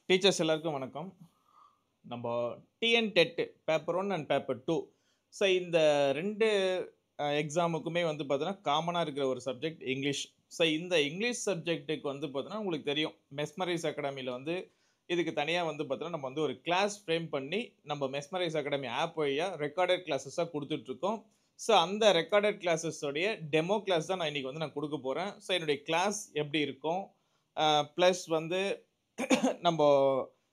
Teachers எல்லாருக்கும் வணக்கம். நம்ம TN dead paper 1 and paper 2. So இந்த 2 எக்ஸாமுக்குமே வந்து பார்த்தீங்கன்னா, காமனா இருக்கிற ஒரு சப்ஜெக்ட் இங்கிலீஷ். ஸோ இந்த இங்கிலீஷ் சப்ஜெக்ட்டுக்கு வந்து பார்த்தீங்கன்னா, உங்களுக்கு தெரியும் மெஸ்மரைஸ் அகாடமில வந்து இதுக்கு தனியா வந்து பார்த்தீங்கன்னா, நம்ம வந்து ஒரு கிளாஸ் ஃப்ரேம் பண்ணி, நம்ம மெஸ்மரைஸ் அகாடமி ஆப் வழியா ரெக்கார்டட் கிளாஸஸா குடுத்துட்டுருக்கோம். ஸோ அந்த ரெக்கார்டட் கிளாஸஸ் உடைய டெமோ கிளாஸ் தான் நான் இன்னைக்கு வந்து நான் குடுக்க போறேன். ஸோ என்னுடைய கிளாஸ் எப்படி இருக்கும்? பிளஸ் வந்து நம்ப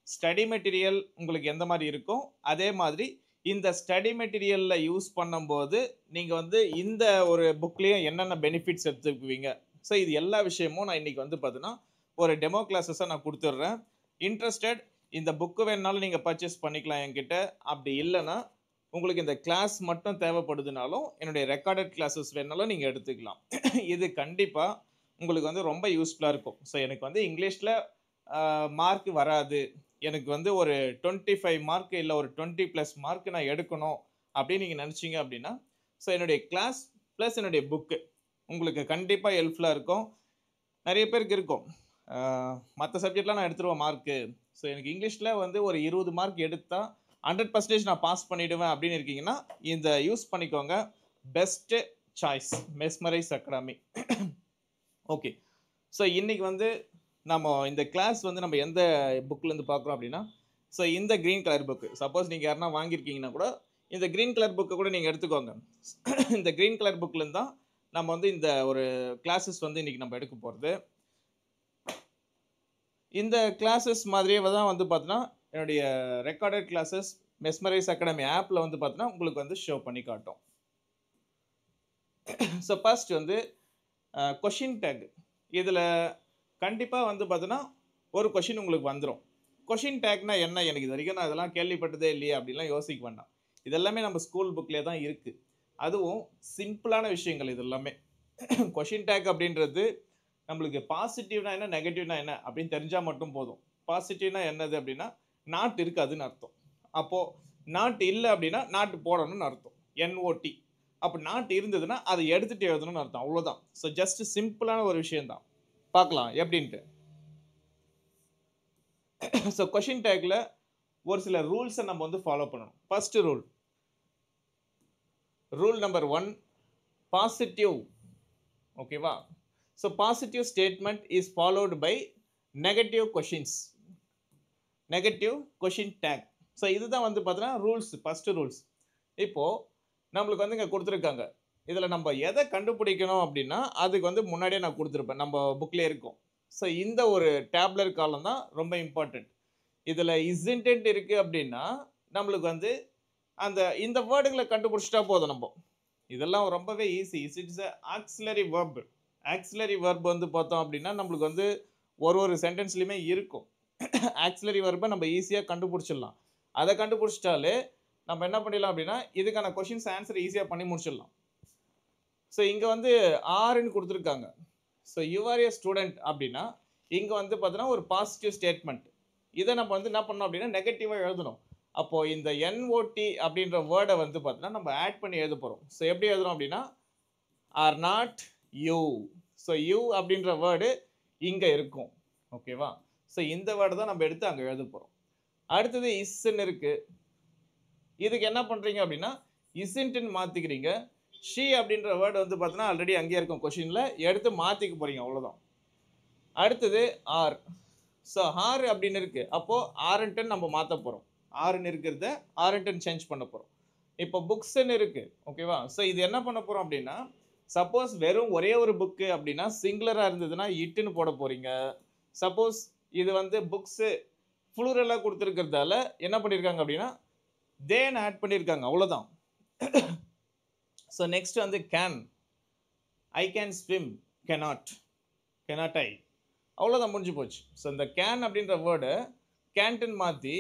ஸ்டடி மெட்டீரியல் உங்களுக்கு எந்த மாரி இருக்கோ, அதே மாதிரி இந்த ஸ்டடி மெட்டீரியல்ல யூஸ் பண்ணும்போது, நீங்க வந்து இந்த ஒரு புக்லயும் என்னென்ன பெனிஃபிட்ஸ் எடுத்துக்குவீங்க. ஸோ இது எல்லா விஷயமும் நான் இன்னைக்கு வந்து பார்த்தீங்கன்னா, ஒரு டெமோ கிளாஸஸா நான் குடுத்துடுறேன். இன்ட்ரஸ்டட் இந்த புக் வேணுனாலும் நீங்க பர்ச்சேஸ் பண்ணிக்கலாம் என்கிட்ட. அப்படி இல்லன்னா, உங்களுக்கு இந்த கிளாஸ் மட்டும் தேவைப்படுதுனாலும், என்னுடைய ரெக்கார்டட் கிளாஸஸ் வேணுனாலும் நீங்க எடுத்துக்கலாம். இது கண்டிப்பா உங்களுக்கு வந்து ரொம்ப யூஸ்ஃபுல்லா இருக்கும். ஸோ எனக்கு வந்து இங்கிலீஷ்ல மார்க் வராது. எனக்கு வந்து ஒரு 25 மார்க் இல்ல ஒரு 20 பிளஸ் மார்க் நான் எடுக்கணும் அப்படின்னு நீங்க நினைச்சீங்க அப்படின்னா, ஸோ என்னுடைய கிளாஸ் பிளஸ் என்னுடைய புக் உங்களுக்கு கண்டிப்பா ஹெல்ப்ஃபுல்லா இருக்கும். நிறைய பேருக்கு இருக்கும். மத்த சப்ஜெக்ட்லாம் நான் எடுத்துருவேன் மார்க்கு. ஸோ எனக்கு இங்கிலீஷ்ல வந்து ஒரு 20 மார்க் எடுத்தா 100% நான் பாஸ் பண்ணிடுவேன் அப்படின்னு இருக்கீங்கன்னா, இந்த யூஸ் பண்ணிக்கோங்க. Best choice mesmerise academy. Okay. So இன்னைக்கு வந்து நம்ம இந்த கிளாஸ் வந்து நம்ம எந்த புக்ல இருந்து பார்க்குறோம் அப்படின்னா, ஸோ இந்த கிரீன் கலர் புக். சப்போஸ் நீங்க யாருனா வாங்கியிருக்கீங்கன்னா கூட, இந்த கிரீன் கலர் புக்க கூட நீங்க எடுத்துக்கோங்க. இந்த கிரீன் கலர் புக்ல இருந்து தான் நம்ம வந்து இந்த ஒரு கிளாஸஸ் வந்து இன்னைக்கு நம்ம எடுக்க போறது. இந்த கிளாஸஸ் மாதிரியே தான் வந்து பார்த்தீங்கன்னா, என்னுடைய ரெக்கார்டட் கிளாஸஸ் மெஸ்மரைஸ் அகாடமி ஆப்ல வந்து பார்த்தீங்கன்னா, உங்களுக்கு வந்து ஷோ பண்ணி காட்டும். ஸோ ஃபர்ஸ்ட் வந்து கொஸ்டின் டேக். இதுல கண்டிப்பா வந்து பார்த்தீங்கன்னா, ஒரு கொஸ்டின் உங்களுக்கு வந்துரும். கொஸ்டின் டேக்னா என்ன? எனக்கு இதுவரைக்கும் நான் இதெல்லாம் கேள்விப்பட்டதே இல்லையே! அப்படின்லாம் யோசிக்க வேண்டாம். இது எல்லாமே நம்ம ஸ்கூல் புக்லயே தான் இருக்கு. அதுவும் சிம்பிளான விஷயங்கள் இது எல்லாமே. கொஸ்டின் டேக் அப்படின்றது நம்மளுக்கு பாசிட்டிவ்னா என்ன, நெகட்டிவ்னா என்ன அப்படின்னு தெரிஞ்சா மட்டும் போதும். பாசிட்டிவ்னா என்னது அப்படின்னா, நாட் இருக்காதுன்னு அர்த்தம். அப்போ நாட் இல்ல அப்படின்னா, நாட் போடணும்னு அர்த்தம். என்ஓடி. அப்ப நாட் இருந்ததுன்னா, அத எடுத்துட்டு எழுதணும்னு அர்த்தம். அவ்வளோதான். ஸோ ஜஸ்ட் சிம்பிளான ஒரு விஷயம் தான். பார்க்கலாம் எப்படின்ட்டு. ஸோ கொஸ்டின் டேக்ல ஒரு சில ரூல்ஸ நம்ம வந்து ஃபாலோ பண்ணணும். First rule. Rule number 1 positive. ஓகேவா? So positive statement is followed by negative questions. Negative question tag. So இதுதான் வந்து பார்த்தீங்கன்னா ரூல்ஸ். First rules. இப்போ நம்மளுக்கு வந்து இங்க குடுத்துருக்காங்க. இதுல நம்ம எத கண்டுபிடிக்கணும் அப்படின்னா, அதுக்கு வந்து முன்னாடியே நான் குடுத்திருப்பேன். நம்ம புக்லயே இருக்கும். ஸோ இந்த ஒரு டேபுலர் காலம் தான் ரொம்ப இம்பார்ட்டன்ட். இதுல இஸ்ன்ட் இட் இருக்கு அப்படின்னா, நம்மளுக்கு வந்து அந்த இந்த வேர்டுகள கண்டுபிடிச்சிட்டா போதும் நம்ப. இதெல்லாம் ரொம்பவே easy. It's a auxiliary verb. Auxiliary verb வந்து பார்த்தோம் அப்படின்னா, நம்மளுக்கு வந்து ஒரு சென்டென்ஸ்லயுமே இருக்கும். ஆக்ஸிலரி வெர்ப நம்ம ஈஸியா கண்டுபிடிச்சிடலாம். அத கண்டுபிடிச்சிட்டாலே, நம்ம என்ன பண்ணிடலாம் அப்படின்னா, இதுக்கான கொஸ்டின்ஸ் ஆன்ஸர் ஈஸியா பண்ணி முடிச்சிடலாம். ஸோ இங்க வந்து ஆர்ன்னு குடுத்துருக்காங்க. So you are a student அப்படின்னா, இங்க வந்து பார்த்தீங்கன்னா, ஒரு பாசிட்டிவ் ஸ்டேட்மெண்ட். இத நம்ம வந்து என்ன பண்ணணும் அப்படின்னா, நெகட்டிவா எழுதணும். அப்போ இந்த என்ஓடி அப்படின்ற வேர்ட வந்து பார்த்தீங்கன்னா, நம்ம ஆட் பண்ணி எழுதப் போறோம். ஸோ எப்படி எழுதுறோம் அப்படின்னா, are not you. So you அப்படின்ற வேர்டு இங்க இருக்கும். ஓகேவா? ஸோ இந்த வேர்ட தான் நம்ம எடுத்து அங்க எழுதப் போறோம். அடுத்தது இஸ்ன்னு இருக்கு. இதுக்கு என்ன பண்றீங்க அப்படின்னா, இஸ்ன்ட்ன்னு மாத்திக்கிறீங்க. ஷி அப்படின்ற வேர்ட் வந்து பார்த்தீங்கன்னா, ஆல்ரெடி அங்கேயே இருக்கும் கொஸ்டின்ல. எடுத்து மாத்திக்க போறீங்க அவ்வளவுதான். அடுத்தது ஆர். ஸோ ஆர் அப்படின்னு இருக்கு. அப்போ ஆர்ன்ட்டுன்னு நம்ம மாத்தப் போறோம். ஆர்ன்னு இருக்கிறத ஆர்ன்ட்டுன்னு சேஞ்ச் பண்ணப் போறோம். இப்போ புக்ஸ்ன்னு இருக்கு. ஓகேவா? ஸோ இது என்ன பண்ணப் போறோம் அப்படின்னா, சப்போஸ் வெறும் ஒரே ஒரு புக் அப்படின்னா சிங்குலரா இருந்ததுன்னா இட்ன்னு போடப் போறீங்க. சப்போஸ் இது வந்து புக்ஸ் ப்ளூரலா குடுத்திருக்கிறதால என்ன பண்ணிருக்காங்க அப்படின்னா, தேன்னு ஆட் பண்ணிருக்காங்க. அவ்வளவுதான். ஸோ நெக்ஸ்ட் வந்து can. I can swim. Cannot. Cannot I. அவ்வளோதான் முடிஞ்சு போச்சு. ஸோ இந்த கேன் அப்படின்ற வேர்ட கேன்ட்ன்னு மாத்தி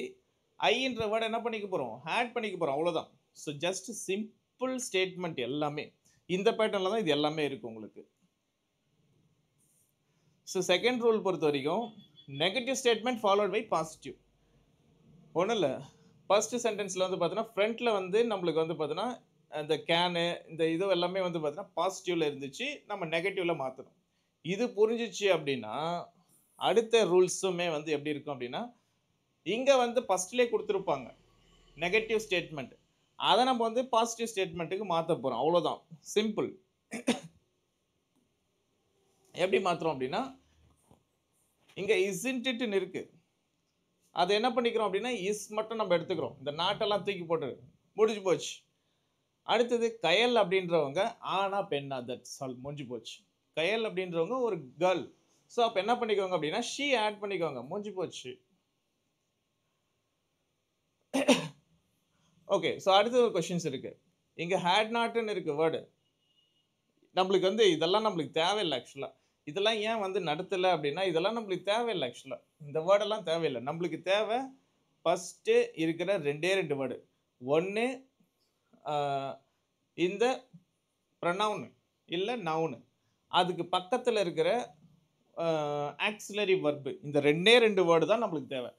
ஐன்ற வேர்ட என்ன பண்ணிக்க போறோம்? ஆட் பண்ணிக்க போறோம். அவ்வளோதான். ஸோ ஜஸ்ட் சிம்பிள் ஸ்டேட்மெண்ட் எல்லாமே. இந்த பேட்டர்ன்ல தான் இது எல்லாமே இருக்கு உங்களுக்கு. ஸோ செகண்ட் ரூல் பொறுத்தவரைக்கும் negative statement followed by positive. ஒண்ணும் இல்ல. ஃபர்ஸ்ட் சென்டென்ஸ்ல வந்து பார்த்தீங்கன்னா, ஃப்ரண்ட்ல வந்து நம்மளுக்கு வந்து பார்த்தீங்கன்னா, அந்த கேனு இந்த இது எல்லாமே வந்து பார்த்தீங்கன்னா, பாசிட்டிவ்ல இருந்துச்சு. நம்ம நெகட்டிவ்ல மாத்தணும். இது புரிஞ்சுச்சு அப்படின்னா, அடுத்த ரூல்ஸுமே வந்து எப்படி இருக்கும் அப்படின்னா, இங்கே வந்து ஃபஸ்ட்லேயே கொடுத்துருப்பாங்க நெகட்டிவ் ஸ்டேட்மெண்ட், அதை நம்ம வந்து பாசிட்டிவ் ஸ்டேட்மெண்ட்டுக்கு மாற்ற போகிறோம், அவ்வளோதான், சிம்பிள். எப்படி மாற்றுறோம் அப்படின்னா, இங்கே இஸ்இன்ட்னு இருக்கு, அதை என்ன பண்ணிக்கிறோம் அப்படின்னா இஸ் மட்டும் நம்ம எடுத்துக்கிறோம், இந்த நாட்டெல்லாம் தூக்கி போட்டு முடிஞ்சு போச்சு. அடுத்தது கயல் அப்படின்றவங்க ஆனா பெண்ணா, தட்ஸ் ஆல், முடிஞ்சு போச்சு. கயல் அப்படின்றவங்க ஒரு கேர்ள், ஸோ அப்போ என்ன பண்ணிக்கோங்க அப்படின்னா ஷீ ஆட் பண்ணிக்கோங்க, முடிஞ்சு போச்சு. ஓகே, ஸோ அடுத்த ஒரு கொஸ்டின்ஸ் இருக்கு. இங்க ஹேட் நாட்னு இருக்கு வேர்டு, நம்மளுக்கு வந்து இதெல்லாம் நம்மளுக்கு தேவையில்லை ஆக்சுவலா. இதெல்லாம் ஏன் வந்து நடத்தலை அப்படின்னா இதெல்லாம் நம்மளுக்கு தேவையில்லை ஆக்சுவலா, இந்த வேர்டெல்லாம் தேவையில்லை. நம்மளுக்கு தேவை ஃபர்ஸ்ட் இருக்கிற ரெண்டு வேர்டு. ஒன்று இந்த ப்ரொனவுன் இல்லை நவுனு, அதுக்கு பக்கத்தில் இருக்கிற ஆக்சிலரி வர்பு, இந்த ரெண்டு வேர்டு தான் நம்மளுக்கு தேவை.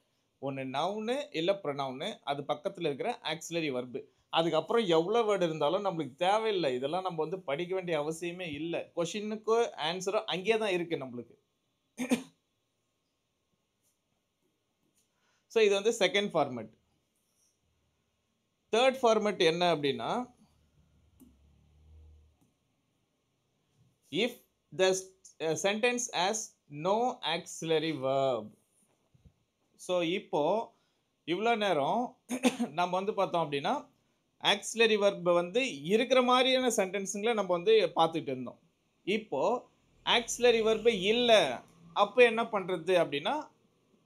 ஒன்று நவுனு இல்லை ப்ரொனவுனு, அது பக்கத்தில் இருக்கிற ஆக்சிலரி வர்பு. அதுக்கப்புறம் எவ்வளோ வேர்டு இருந்தாலும் நம்மளுக்கு தேவையில்லை, இதெல்லாம் நம்ம வந்து படிக்க வேண்டிய அவசியமே இல்லை. கொஷினுக்கு ஆன்சரும் அங்கேயே தான் இருக்கு நம்மளுக்கு. ஸோ இது வந்து செகண்ட் ஃபார்மேட். தேர்ட் ஃபார்மேட் என்ன அப்படின்னா, if the sentence has no auxiliary verb. So இப்போ இவ்வளோ நேரம் நம்ம வந்து பார்த்தோம் அப்படின்னா ஆக்சிலரி வர்ப் வந்து இருக்கிற மாதிரியான சென்டென்ஸுங்களை நம்ம வந்து பார்த்துட்டு இருந்தோம். இப்போ ஆக்சிலரி வர்பு இல்லை, அப்போ என்ன பண்ணுறது அப்படின்னா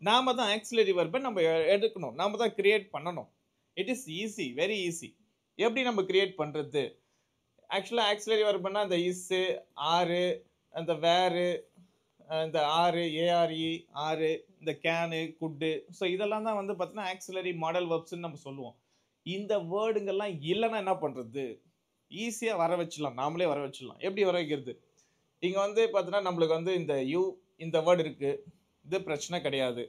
நாம தான் ஆக்சிலரி வர்பை நம்ம எடுக்கணும், நாம தான் கிரியேட் பண்ணணும். It is easy, very easy. எப்படி நம்ம கிரியேட் பண்ணுறது? ஆக்சுவலாக ஆக்சிலரி வர்புனா இந்த இஸ்ஸு, ஆறு, அந்த வேறு, இந்த ஆறு, ஏஆர்இ, ஆறு, இந்த கேனு, குட்டு, ஸோ இதெல்லாம் தான் வந்து பார்த்தீங்கன்னா ஆக்சிலரி மாடல் வர்ப்ஸ்ன்னு நம்ம சொல்லுவோம். இந்த வேர்டுங்கெல்லாம் இல்லைன்னா என்ன பண்ணுறது? ஈஸியாக வர வச்சிடலாம், நாமளே வர வச்சிடலாம். எப்படி வர வைக்கிறது? இங்கே வந்து பார்த்தீங்கன்னா நம்மளுக்கு வந்து இந்த யூ, இந்த வேர்டு இருக்குது, இது பிரச்சனை கிடையாது.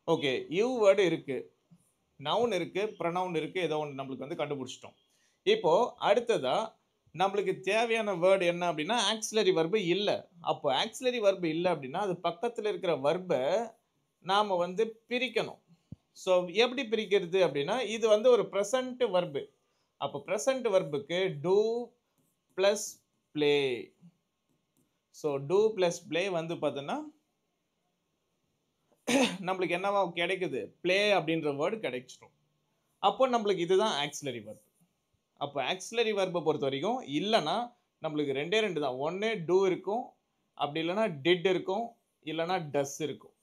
ஓகே, யூ வேர்டு இருக்குது, நவுன் இருக்குது, ப்ரொனவுன் இருக்குது, ஏதோ ஒன்று நம்மளுக்கு வந்து கண்டுபிடிச்சிட்டோம். இப்போது அடுத்ததாக நம்மளுக்கு தேவையான வேர்டு என்ன அப்படின்னா ஆக்சிலரி வர்பு இல்லை. அப்போ ஆக்சிலரி வர்பு இல்லை அப்படின்னா அது பக்கத்தில் இருக்கிற வர்பை நாம் வந்து பிரிக்கணும். ஸோ எப்படி பிரிக்கிறது அப்படின்னா இது வந்து ஒரு ப்ரெசன்ட் வர்பு. அப்போ ப்ரெசன்ட் வர்புக்கு do plus play. So do plus play வந்து பார்த்தோன்னா நம்மளுக்கு என்னவா கிடைக்குது? ப்ளே அப்படின்ற வேர்டு கிடைச்சிடும். அப்போ நம்மளுக்கு இதுதான் ஆக்சிலரி வர்பு. அப்போ ஆக்சிலரி வர்பை பொறுத்த வரைக்கும் இல்லைன்னா நம்மளுக்கு ரெண்டு தான். ஒன்று டூ இருக்கும், அப்படி இல்லைன்னா டிட் இருக்கும், இல்லைன்னா டஸ் இருக்கும்.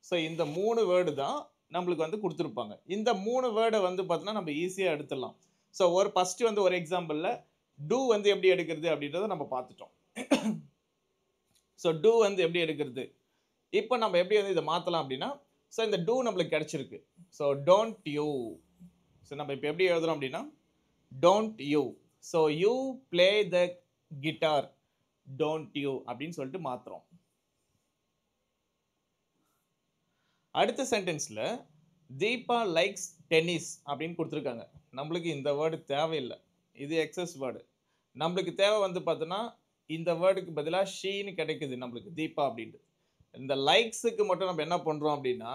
ஸோ இந்த மூணு வேர்டு தான் நம்மளுக்கு வந்து கொடுத்துருப்பாங்க. இந்த மூணு வேர்டை வந்து பார்த்தோன்னா நம்ம ஈஸியாக எடுத்துடலாம். ஸோ ஒரு ஃபஸ்ட்டு வந்து ஒரு எக்ஸாம்பிளில் டூ வந்து எப்படி எடுக்கிறது அப்படின்றத நம்ம பார்த்துட்டோம். ஸோ டூ வந்து எப்படி எடுக்கிறது, இப்போ நம்ம எப்படி வந்து இதை மாற்றலாம் அப்படின்னா, ஸோ இந்த டூ நம்மளுக்கு கிடைச்சிருக்கு. So don't you. ஸோ நம்ம இப்போ எப்படி எழுதுறோம் அப்படின்னா don't you. So you play the guitar, don't you அப்படின்னு சொல்லிட்டு மாற்றுறோம். அடுத்த சென்டென்ஸில் தீபா லைக்ஸ் டென்னிஸ் அப்படின்னு கொடுத்துருக்காங்க. நம்மளுக்கு இந்த வேர்டு தேவையில்லை, இது எக்ஸஸ் வேர்டு. நம்மளுக்கு தேவை வந்து பார்த்தோன்னா இந்த வேர்டுக்கு பதிலாக ஷீன்னு கிடைக்குது நம்மளுக்கு, தீபா அப்படின்ட்டு. இந்த லைக்ஸுக்கு மட்டும் நம்ம என்ன பண்ணுறோம் அப்படின்னா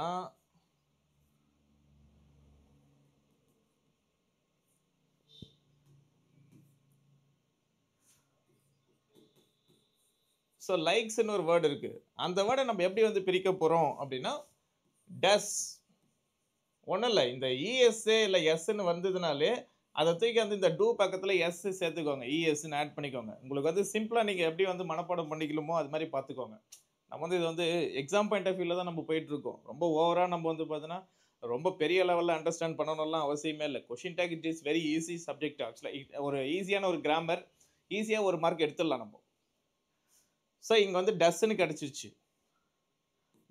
ஸோ லைக்ஸ்ன்னு ஒரு வேர்டு இருக்குது, அந்த வேர்டை நம்ம எப்படி வந்து பிரிக்க போகிறோம் அப்படின்னா டஸ். ஒன்றும் இல்லை, இந்த இஎஸ்ஏ இல்லை எஸ்ன்னு வந்ததுனாலே அதை தூக்கி வந்து இந்த டூ பக்கத்தில் எஸ் சேர்த்துக்கோங்க, இஎஸ்ன்னு ஆட் பண்ணிக்கோங்க. உங்களுக்கு வந்து சிம்பிளாக நீங்கள் எப்படி வந்து மனப்பாடம் பண்ணிக்கலுமோ அது மாதிரி பார்த்துக்கோங்க. நம்ம வந்து இது வந்து எக்ஸாம் பாயிண்ட் ஆஃப் வியூவில் தான் நம்ம போயிட்டுருக்கோம். ரொம்ப ஓவராக நம்ம வந்து பார்த்தோன்னா ரொம்ப பெரிய லெவலில் அண்டர்ஸ்டாண்ட் பண்ணணும்லாம் அவசியமே இல்லை. Question take it is very easy subject. ஆக்சுவலாக ஒரு ஈஸியான ஒரு கிராமர், ஈஸியாக ஒரு மார்க் எடுத்துடலாம் நம்ம. ஸோ இங்கே வந்து டஸ்ன்னு கிடச்சிருச்சு,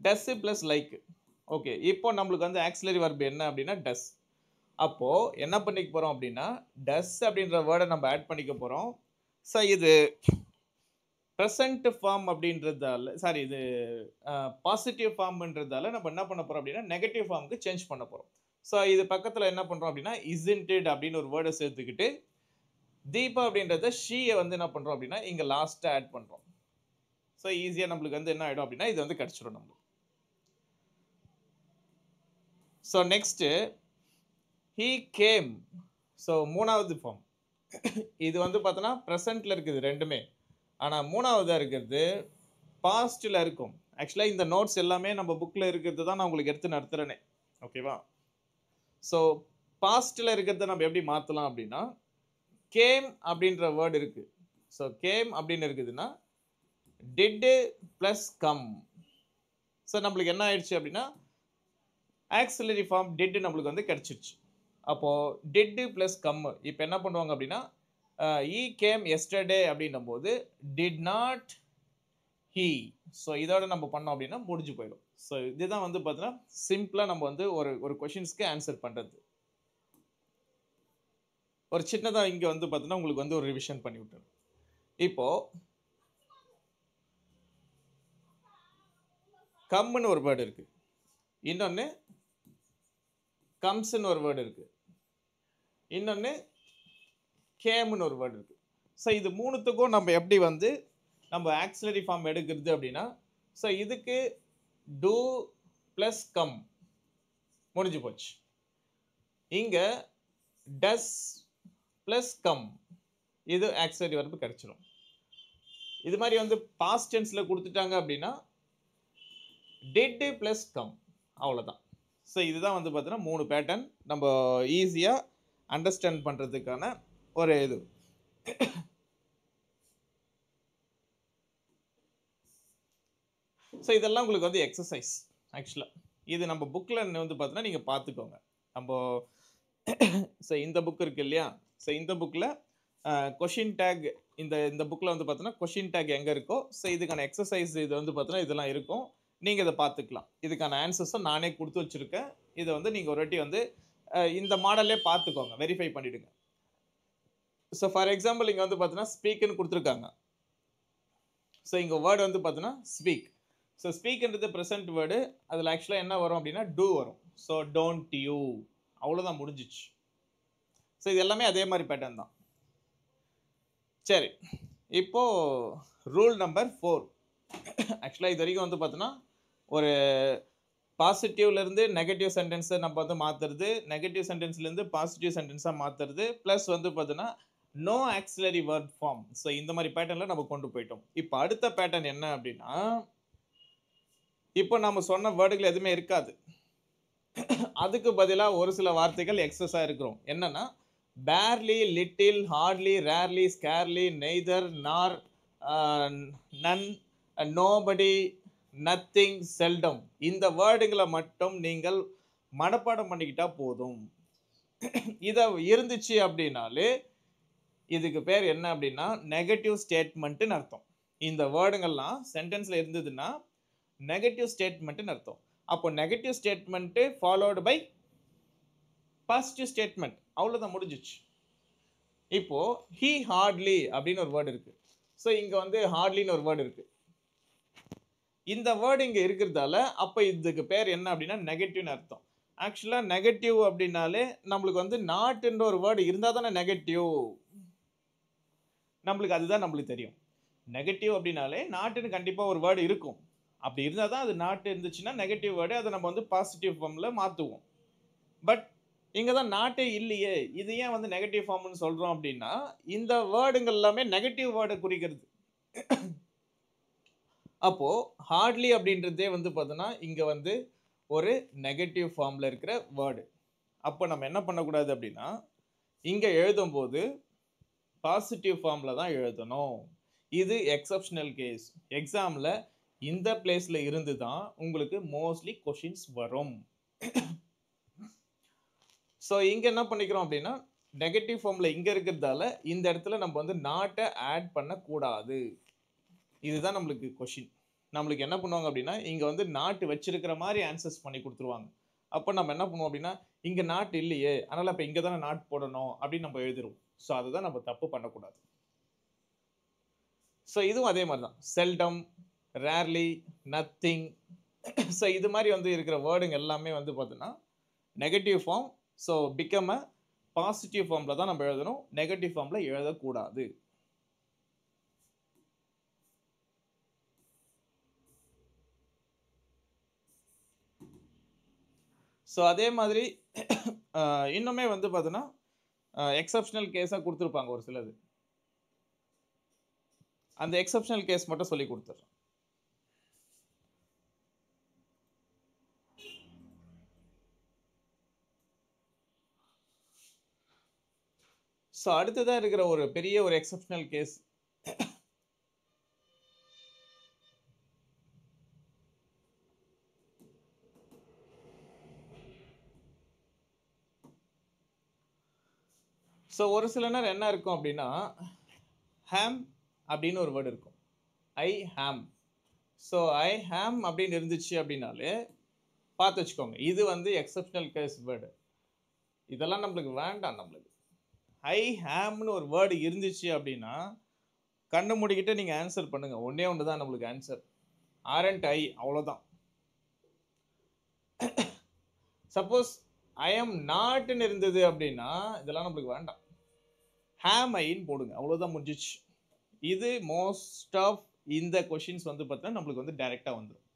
டஸ்ஸு ப்ளஸ் லைக். ஓகே, இப்போ நம்மளுக்கு வந்து ஆக்சிலரி வர்பு என்ன அப்படின்னா டஸ். அப்போது என்ன பண்ணிக்க போகிறோம் அப்படின்னா டஸ் அப்படின்ற வேர்டை நம்ம ஆட் பண்ணிக்க போகிறோம். ஸோ இது ப்ரெசன்ட் ஃபார்ம் அப்படின்றதால, சாரி இது பாசிட்டிவ் ஃபார்ம்ன்றதால நம்ம என்ன பண்ண போகிறோம் அப்படின்னா நெகட்டிவ் ஃபார்முக்கு சேஞ்ச் பண்ண போகிறோம். ஸோ இது பக்கத்தில் என்ன பண்ணுறோம் அப்படின்னா இஸ்இன்ட் அப்படின்னு ஒரு வேர்டை சேர்த்துக்கிட்டு தீபா அப்படின்றத ஷீயை வந்து என்ன பண்ணுறோம் அப்படின்னா இங்கே லாஸ்ட்டாக ஆட் பண்ணுறோம். ஸோ ஈஸியாக நம்மளுக்கு வந்து என்ன ஆகிடும் அப்படின்னா இது வந்து கிடச்சிடும் நம்மளுக்கு. So next he came. So மூணாவது ஃபார்ம் இது வந்து பார்த்தோன்னா ப்ரெசண்ட்டில் இருக்குது ரெண்டுமே. ஆனால் மூணாவதாக இருக்கிறது பாஸ்ட்டில் இருக்கும். ஆக்சுவலாக இந்த நோட்ஸ் எல்லாமே நம்ம புக்கில் இருக்கிறது தான் நான் உங்களுக்கு எடுத்து நடத்துகிறேனே. ஓகேவா? ஸோ பாஸ்ட்டில் இருக்கிறத நம்ம எப்படி மாற்றலாம் அப்படின்னா கேம் அப்படின்ற வேர்டு இருக்குது. ஸோ கேம் அப்படின்னு இருக்குதுன்னா டிட் ப்ளஸ் கம். ஸோ நம்மளுக்கு என்ன ஆயிடுச்சு அப்படின்னா ஆக்சிலரி ஃபார்ம் டிட் நம்மளுக்கு வந்து கிடச்சிருச்சு. அப்போது டிட் ப்ளஸ் கம் இப்போ என்ன பண்ணுவாங்க அப்படின்னா ஈ கேம் எஸ்டர்டே அப்படின்னும் போது டிட் நாட் ஹீ. ஸோ இதோட நம்ம பண்ணோம் அப்படின்னா முடிஞ்சு போயிடும். ஸோ இதுதான் வந்து பார்த்தீங்கன்னா சிம்பிளாக நம்ம வந்து ஒரு கொஷின்ஸ்க்கு ஆன்சர் பண்ணுறது. ஒரு சின்னதாக இங்கே வந்து பார்த்தீங்கன்னா உங்களுக்கு வந்து ஒரு ரிவிஷன் பண்ணி விட்டுரு. இப்போது கம்முன்னு ஒரு வேர்டு இருக்குது, இன்னொன்று கம்ஸ்ன்னு ஒரு வேர்டு இருக்குது, இன்னொன்று கேம்னு ஒரு வேர்டு இருக்குது. ஸோ இது மூணுத்துக்கும் நம்ம எப்படி வந்து நம்ம ஆக்சிலரி ஃபார்ம் எடுக்கிறது அப்படின்னா ஸோ இதுக்கு டூ ப்ளஸ் கம் முடிஞ்சு போச்சு. இங்கே டஸ் ப்ளஸ் கம் இது ஆக்சிலரி வர்பு கிடச்சிடும். இது மாதிரி வந்து பாஸ்ட் டென்ஸில் கொடுத்துட்டாங்க அப்படின்னா டிட் ப்ளஸ் கம் அவ்வளோதான். ஸோ இதுதான் வந்து பார்த்தீங்கன்னா 3 பேட்டர்ன் நம்ம ஈஸியாக அண்டர்ஸ்டாண்ட் பண்ணுறதுக்கான ஒரு இது. ஸோ இதெல்லாம் உங்களுக்கு வந்து எக்ஸசைஸ். ஆக்சுவலாக இது நம்ம புக்கில் வந்து பார்த்தீங்கன்னா நீங்கள் பார்த்துக்கோங்க. நம்ம ஸோ இந்த புக் இருக்கு இல்லையா, ஸோ இந்த புக்கில் கொஷின் டேக் இந்த புக்கில் வந்து பார்த்தீங்கன்னா கொஷின் டேக் எங்கே இருக்கோ ஸோ இதுக்கான எக்ஸசைஸ் இது வந்து பார்த்தீங்கன்னா இதெல்லாம் இருக்கும். நீங்கள் இதை பார்த்துக்கலாம். இதுக்கான ஆன்சர்ஸும் நானே கொடுத்து வச்சுருக்கேன். இதை வந்து நீங்கள் ஒரு வாட்டி வந்து இந்த மாடல்லே பார்த்துக்கோங்க, வெரிஃபை பண்ணிவிடுங்க. ஸோ ஃபார் எக்ஸாம்பிள் இங்கே வந்து பார்த்தீங்கன்னா ஸ்பீக்குன்னு கொடுத்துருக்காங்க. ஸோ இங்கே வேர்டு வந்து பார்த்தீங்கன்னா ஸ்பீக். ஸோ ஸ்பீக்ன்றது ப்ரெசன்ட் வேர்டு. அதில் ஆக்சுவலாக என்ன வரும் அப்படின்னா டூ வரும். ஸோ டோன்ட் யூ அவ்வளோதான் முடிஞ்சிச்சு. ஸோ இது எல்லாமே அதே மாதிரி பேட்டர்ன் தான். சரி, இப்போது ரூல் நம்பர் 4. ஆக்சுவலாக இது வரைக்கும் வந்து பார்த்தோன்னா ஒரு பாசிட்டிவ்லேருந்து நெகட்டிவ் சென்டென்ஸை நம்ம வந்து மாற்றுறது, நெகட்டிவ் சென்டென்ஸ்லேருந்து பாசிட்டிவ் சென்டென்ஸாக மாற்றுறது, ப்ளஸ் வந்து பார்த்தோன்னா no auxiliary word form. So இந்த மாதிரி பேட்டர்னில் நம்ம கொண்டு போயிட்டோம். இப்போ அடுத்த பேட்டர்ன் என்ன அப்படின்னா இப்போ நம்ம சொன்ன வேர்டுகள் எதுவுமே இருக்காது. அதுக்கு பதிலாக ஒரு சில வார்த்தைகள் எக்ஸஸாக இருக்கிறோம். என்னன்னா barely, little, hardly, rarely, scarcely, neither, nor, none, nobody, nothing, seldom இந்த வேர்டுகளை மட்டும் நீங்கள் மனப்பாடம் பண்ணிக்கிட்டா போதும். இதை இருந்துச்சு அப்படின்னாலே இதுக்கு பேர் என்ன அப்படின்னா நெகட்டிவ் ஸ்டேட்மெண்ட்டுன்னு அர்த்தம். இந்த வேர்டுங்கள்லாம் சென்டென்ஸில் இருந்ததுன்னா நெகட்டிவ் ஸ்டேட்மெண்ட்டுன்னு அர்த்தம். அப்போ negative statement followed by positive statement, அவ்வளோதான் முடிஞ்சிச்சு. இப்போது ஹீ ஹார்ட்லி அப்படின்னு ஒரு வேர்டு இருக்குது. ஸோ இங்கே வந்து ஹார்ட்லின்னு ஒரு வேர்டு இருக்குது. இந்த வேர்டு இங்கே இருக்கிறதால அப்போ இதுக்கு பேர் என்ன அப்படின்னா நெகட்டிவ்னு அர்த்தம். ஆக்சுவலாக நெகட்டிவ் அப்படின்னாலே நம்மளுக்கு வந்து நாட்டுன்ற ஒரு வேர்டு இருந்தால் தானே நெகட்டிவ். நம்மளுக்கு அதுதான் நம்மளுக்கு தெரியும். நெகட்டிவ் அப்படின்னாலே நாட்டுன்னு கண்டிப்பாக ஒரு வேர்டு இருக்கும். அப்படி இருந்தால் தான் அது நாட்டு இருந்துச்சுன்னா நெகட்டிவ் வேர்டு, அதை நம்ம வந்து பாசிட்டிவ் ஃபார்மில் மாற்றுவோம். பட் இங்கே தான் நாட்டே இல்லையே, இது ஏன் வந்து நெகட்டிவ் ஃபார்ம்னு சொல்கிறோம் அப்படின்னா இந்த வேர்டுங்கள் எல்லாமே நெகட்டிவ் வேர்டை குறிக்கிறது. அப்போது ஹார்ட்லி அப்படின்றதே வந்து பார்த்தோன்னா இங்கே வந்து ஒரு நெகட்டிவ் ஃபார்மில் இருக்கிற வேர்டு. அப்போ நம்ம என்ன பண்ணக்கூடாது அப்படின்னா இங்கே எழுதும்போது பாசிட்டிவ் ஃபார்மில் தான் எழுதணும். இது எக்ஸப்ஷனல் கேஸ். எக்ஸாமில் இந்த பிளேஸில் இருந்து தான் உங்களுக்கு மோஸ்ட்லி கொஷின்ஸ் வரும். ஸோ இங்கே என்ன பண்ணிக்கிறோம் அப்படின்னா நெகட்டிவ் ஃபார்மில் இங்கே இருக்கிறதால இந்த இடத்துல நம்ம வந்து நாட்டை ஆட் பண்ணக்கூடாது. இதுதான் நம்மளுக்கு கொஷின். நம்மளுக்கு என்ன பண்ணுவாங்க அப்படின்னா இங்கே வந்து நாட்டு வச்சிருக்கிற மாதிரி ஆன்சர்ஸ் பண்ணி கொடுத்துருவாங்க. அப்போ நம்ம என்ன பண்ணுவோம் அப்படின்னா இங்கே நாட்டு இல்லையே, அதனால் இப்போ இங்கே தானே நாட்டு போடணும் அப்படின்னு நம்ம எழுதிடுவோம். ஸோ அதுதான் நம்ம தப்பு பண்ணக்கூடாது. ஸோ இதுவும் அதே மாதிரி தான். செல்டம், ரேர்லி, நத்திங், ஸோ இது மாதிரி வந்து இருக்கிற வேர்டுங்க எல்லாமே வந்து பார்த்தோன்னா negative form. So become a positive ஃபார்மில் தான் நம்ம எழுதணும், நெகட்டிவ் ஃபார்மில் எழுதக்கூடாது. ஸோ அதே மாதிரி இன்னுமே வந்து பார்த்தீங்கன்னா எக்ஸப்ஷனல் கேஸாக கொடுத்துருப்பாங்க ஒரு சிலது. அந்த எக்ஸப்ஷனல் கேஸ் மட்டும் சொல்லி கொடுத்துட்றேன். ஸோ அடுத்ததாக இருக்கிற ஒரு பெரிய ஒரு எக்ஸப்ஷனல் கேஸ் ஸோ ஒரு சில நேரம் என்ன இருக்கும் அப்படின்னா, ஹேம் அப்படின்னு ஒரு வேர்டு இருக்கும். ஐ ஹேம். ஸோ ஐ ஹேம் அப்படின்னு இருந்துச்சு அப்படின்னாலே பார்த்து வச்சுக்கோங்க, இது வந்து எக்ஸப்ஷனல் கேஸ் வேர்டு. இதெல்லாம் நம்மளுக்கு வேண்டாம். நம்மளுக்கு ஐ ஹேம்னு ஒரு வேர்டு இருந்துச்சு அப்படின்னா கண்ணு மூடிக்கிட்டு நீங்கள் ஆன்சர் பண்ணுங்க. ஒன்றே ஒன்று தான் நம்மளுக்கு ஆன்சர், ஆரண்ட் ஐ, அவ்வளோதான். சப்போஸ் ஐ எம் நாட்னு இருந்தது அப்படின்னா இதெல்லாம் நம்மளுக்கு வேண்டாம், ஹேம் ஐன்னு போடுங்க, அவ்வளோதான், முடிஞ்சிச்சு. இது மோஸ்ட் ஆஃப் இந்த கொஷின்ஸ் வந்து பார்த்தீங்கன்னா நம்மளுக்கு வந்து டைரெக்டாக வந்துடும்.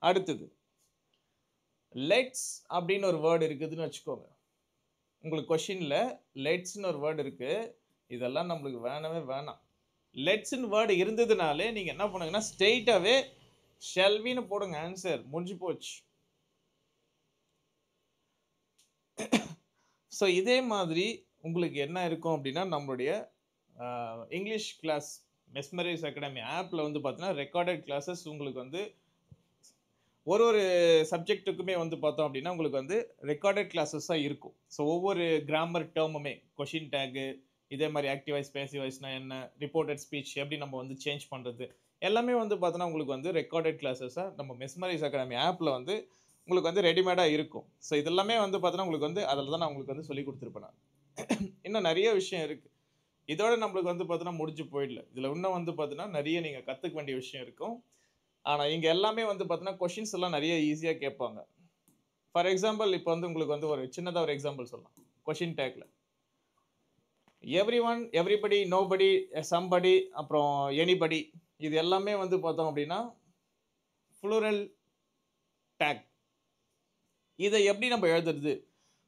அடுத்தது லெட்ஸ் அப்படின்னு ஒரு வேர்டு இருக்குதுன்னு வச்சுக்கோங்க. உங்களுக்கு கொஷினில் லெட்ஸ்னு ஒரு வேர்டு இருக்குது. இதெல்லாம் நம்மளுக்கு வேணவே வேணாம். லெட்ஸ்னு வேர்டு இருந்ததுனாலே நீங்கள் என்ன பண்ணுங்கன்னா ஸ்ட்ரெயிட்டாகவே ஷெல்வின்னு போடுங்க, ஆன்சர் முடிஞ்சு போச்சு. ஸோ இதே மாதிரி உங்களுக்கு என்ன இருக்கும் அப்படின்னா நம்மளுடைய இங்கிலீஷ் கிளாஸ் மெஸ்மரைஸ் அகாடமி ஆப்பில் வந்து பார்த்தீங்கன்னா ரெக்கார்டட் கிளாஸஸ் உங்களுக்கு வந்து ஒரு ஒரு சப்ஜெக்ட்டுக்குமே வந்து பார்த்தோம் அப்படின்னா உங்களுக்கு வந்து ரெக்கார்டட் கிளாஸஸாக இருக்கும். ஸோ ஒவ்வொரு கிராமர் டேர்முமே, கொஷின் டேகு, இதே மாதிரி ஆக்டிவ் வாய்ஸ், பேசிவ் வாய்ஸ்னா என்ன, ரிப்போர்ட்டட் ஸ்பீச் எப்படி நம்ம வந்து சேஞ்ச் பண்ணுறது, எல்லாமே வந்து பார்த்தோன்னா உங்களுக்கு வந்து ரெக்கார்டட் கிளாஸஸாக நம்ம மெஸ்மரைஸ் அகாடமி ஆப்பில் வந்து உங்களுக்கு வந்து ரெடிமேடாக இருக்கும். ஸோ இதெல்லாமே வந்து பார்த்தோன்னா உங்களுக்கு வந்து அதில் தான் நான் உங்களுக்கு வந்து சொல்லி கொடுத்துருப்பேன். நான் இன்னும் நிறைய விஷயம் இருக்குது. இதோட நம்மளுக்கு வந்து பார்த்தோன்னா முடிஞ்சு போயிடல. இதில் இன்னும் வந்து பார்த்தீங்கன்னா நிறைய நீங்கள் கற்றுக்க வேண்டிய விஷயம் இருக்கும். ஆனால் இங்கே எல்லாமே வந்து பார்த்தீங்கன்னா கொஷின்ஸ் எல்லாம் நிறைய ஈஸியாக கேட்பாங்க. ஃபார் எக்ஸாம்பிள் இப்போ வந்து உங்களுக்கு வந்து ஒரு சின்னதாக ஒரு எக்ஸாம்பிள் சொல்லலாம். Question tackle every one, everybody, nobody, somebody, அப்புறம் எனிபடி, இது எல்லாமே வந்து பார்த்தோம் அப்படின்னா ஃப்ளூரல் டேக். இதை எப்படி நம்ம எழுதுறது?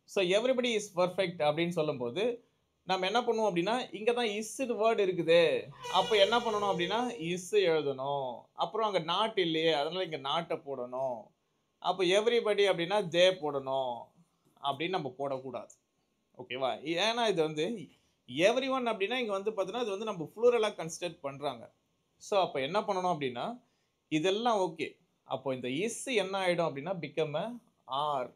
ஸோ எவ்ரிபடி இஸ் பர்ஃபெக்ட் அப்படின்னு சொல்லும்போது நம்ம என்ன பண்ணுவோம் அப்படின்னா இங்கே தான் இஸ்ஸு வேர்டு இருக்குது, அப்போ என்ன பண்ணணும் அப்படின்னா இஸ்ஸு எழுதணும். அப்புறம் அங்கே நாட் இல்லையே, அதனால் இங்கே நாட்டை போடணும். அப்போ எவ்ரிபடி அப்படின்னா தே போடணும் அப்படின்னு நம்ம போடக்கூடாது. ஓகேவா? ஏன்னா இது வந்து எவ்ரி ஒன் அப்படின்னா இங்கே வந்து பார்த்தீங்கன்னா இது வந்து நம்ம ஃப்ளூரலாக கன்சிடர் பண்ணுறாங்க. ஸோ அப்போ என்ன பண்ணணும் அப்படின்னா இதெல்லாம் ஓகே. அப்போ இந்த இஸ் என்ன ஆகிடும் அப்படின்னா பிகம் ஆர்,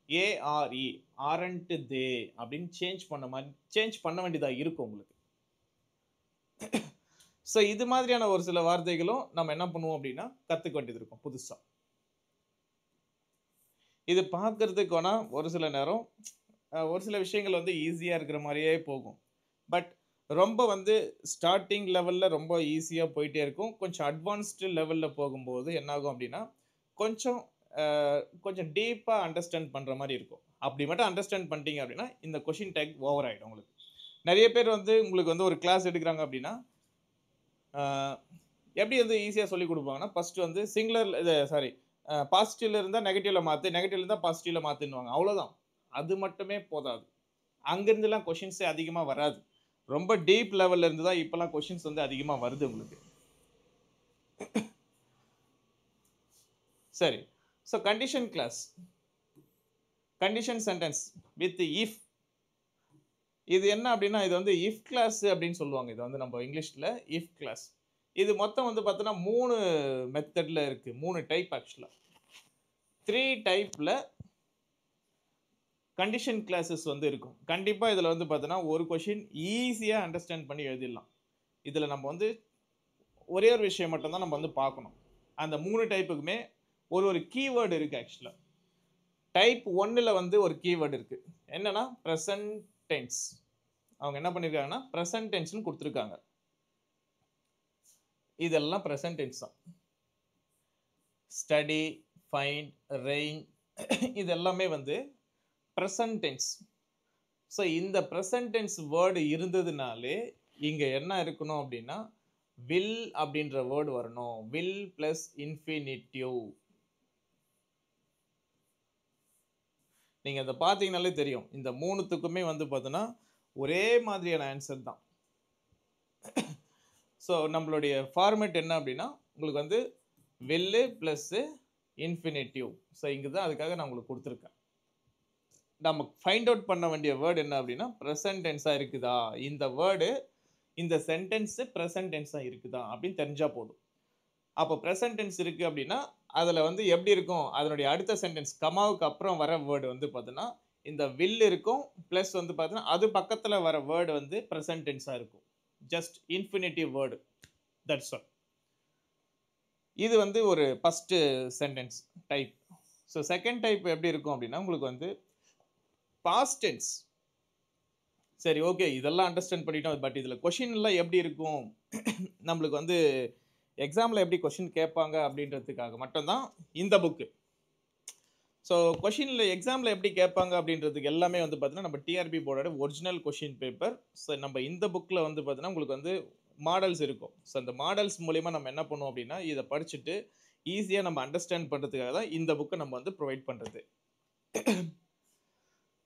ஏஆர்இ, ஆரண்ட் தே அப்படின்னு சேஞ்ச் பண்ண வேண்டியதாக இருக்கும் உங்களுக்கு. ஸோ இது மாதிரியான ஒரு சில வார்த்தைகளும் நம்ம என்ன பண்ணுவோம் அப்படின்னா கற்றுக்க வேண்டியது இருக்கும் புதுசாக. இது பார்க்கறதுக்கு வேணால் ஒரு சில நேரம் ஒரு சில விஷயங்கள் வந்து ஈஸியாக இருக்கிற மாதிரியே போகும். பட் ரொம்ப வந்து ஸ்டார்டிங் லெவலில் ரொம்ப ஈஸியாக போயிட்டே இருக்கும். கொஞ்சம் அட்வான்ஸ்டு லெவலில் போகும்போது என்னாகும் அப்படின்னா கொஞ்சம் கொஞ்சம் டீப்பாக அண்டர்ஸ்டாண்ட் பண்ணுற மாதிரி இருக்கும். அப்படி மட்டும் அண்டர்ஸ்டாண்ட் பண்ணிட்டீங்க அப்படின்னா இந்த கொஷின் டேக் ஓவர் ஆகிடும் உங்களுக்கு. நிறைய பேர் வந்து உங்களுக்கு வந்து ஒரு கிளாஸ் எடுக்கிறாங்க அப்படின்னா எப்படி வந்து ஈஸியாக சொல்லி கொடுப்பாங்கன்னா ஃபஸ்ட்டு வந்து சிங்குலர் பாசிட்டிவ்ல இருந்தால் நெகட்டிவ்ல மாற்று, நெகட்டிவ்ல இருந்தால் பாசிட்டிவ்ல மாற்றுன்னுவாங்க. அவ்வளோதான். அது மட்டுமே போதாது. அங்கேருந்துலாம் கொஷின்ஸே அதிகமாக வராது. ரொம்ப டீப் லெவலில் இருந்து தான் இப்போலாம் கொஷின்ஸ் வந்து அதிகமாக வருது உங்களுக்கு. சரி, so condition clause, condition sentence with if, இது என்ன அப்படின்னா இது வந்து இஃப் கிளாஸ் அப்படின்னு சொல்லுவாங்க. இது வந்து நம்ம இங்கிலீஷில் இஃப் கிளாஸ். இது மொத்தம் வந்து பார்த்தோன்னா 3 மெத்தடில் இருக்குது, 3 டைப் ஆக்சுவலாக. 3 டைப்பில் கண்டிஷன் கிளாஸஸ் வந்து இருக்கும். கண்டிப்பாக இதில் வந்து பார்த்தோன்னா ஒரு கொஷின் ஈஸியாக அண்டர்ஸ்டாண்ட் பண்ணி எழுதிடலாம். இதில் நம்ம வந்து ஒரே ஒரு விஷயம் மட்டும்தான் நம்ம வந்து பார்க்கணும். அந்த 3 டைப்புக்குமே ஒரு கீவேர்டு இருக்குது ஆக்சுவலாக. டைப் 1ல் வந்து ஒரு கீவேர்டு இருக்குது. என்னன்னா ப்ரெசன்ட் டென்ஸ். அவங்க என்ன பண்ணியிருக்காங்கன்னா ப்ரெசன்ட் டென்ஸ்னு கொடுத்துருக்காங்க. இதெல்லாம் ப்ரெசன்ட் டென்ஸ் தான். ஸ்டடி, ஃபைண்ட், ரெயின், இது எல்லாமே வந்து ப்ரெசன்ட் டென்ஸ். ஸோ இந்த ப்ரெசன்ட் டென்ஸ் வேர்டு இருந்ததுனாலே இங்கே என்ன இருக்கணும் அப்படின்னா வில் அப்படின்ற வேர்டு வரணும். Will plus infinitive. நீங்கள் அதை பார்த்தீங்கனாலே தெரியும். இந்த மூணுத்துக்குமே வந்து பார்த்தீங்கன்னா ஒரே மாதிரியான ஆன்சர் தான். ஸோ நம்மளுடைய ஃபார்மேட் என்ன அப்படின்னா உங்களுக்கு வந்து வில்லு ப்ளஸ்ஸு இன்ஃபினிட்டிவ். ஸோ இங்கே தான் அதுக்காக நான் உங்களுக்கு கொடுத்துருக்கேன். நம்ம ஃபைண்ட் அவுட் பண்ண வேண்டிய வேர்டு என்ன அப்படின்னா ப்ரெசன்ட் டென்ஸாக இருக்குதா, இந்த வேர்டு இந்த சென்டென்ஸு ப்ரெசன்ட் டென்ஸாக இருக்குதா அப்படின்னு தெரிஞ்சால் போதும். அப்போ ப்ரெசன்ட் டென்ஸ் இருக்குது அப்படின்னா அதில் வந்து எப்படி இருக்கும், அதனுடைய அடுத்த சென்டென்ஸ் கமாவுக்கு அப்புறம் வர வேர்டு வந்து பார்த்தீங்கன்னா இந்த வில் இருக்கும், ப்ளஸ் வந்து பார்த்தீங்கன்னா அது பக்கத்தில் வர வேர்டு வந்து ப்ரெசன்ட் டென்ஸாக இருக்கும். Just infinitive word, that's all. இது வந்து ஒரு first sentence type. So second type எப்படி இருக்கும் அப்படின்னா உங்களுக்கு வந்து பாஸ்ட் டென்ஸ். சரி, ஓகே, இதெல்லாம் அண்டர்ஸ்டாண்ட் பண்ணிட்டோம். பட் இதில் கொஷின்லாம் எப்படி இருக்கும், நம்மளுக்கு வந்து எக்ஸாமில் எப்படி கொஷின் கேட்பாங்க அப்படின்றதுக்காக மட்டும்தான் இந்த புக்கு. ஸோ கொஷினில் எக்ஸாமில் எப்படி கேட்பாங்க அப்படின்றதுக்கு எல்லாமே வந்து பார்த்தீங்கன்னா நம்ம டிஆர்பி போர்டோட ஒரிஜினல் கொஷின் பேப்பர். ஸோ நம்ம இந்த புக்கில் வந்து பார்த்தீங்கன்னா உங்களுக்கு வந்து மாடல்ஸ் இருக்கும். ஸோ அந்த மாடல்ஸ் மூலிமா நம்ம என்ன பண்ணுவோம் அப்படின்னா இதை படிச்சுட்டு ஈஸியாக நம்ம அண்டர்ஸ்டாண்ட் பண்ணுறதுக்காக தான் இந்த புக்கை நம்ம வந்து ப்ரொவைட் பண்ணுறது.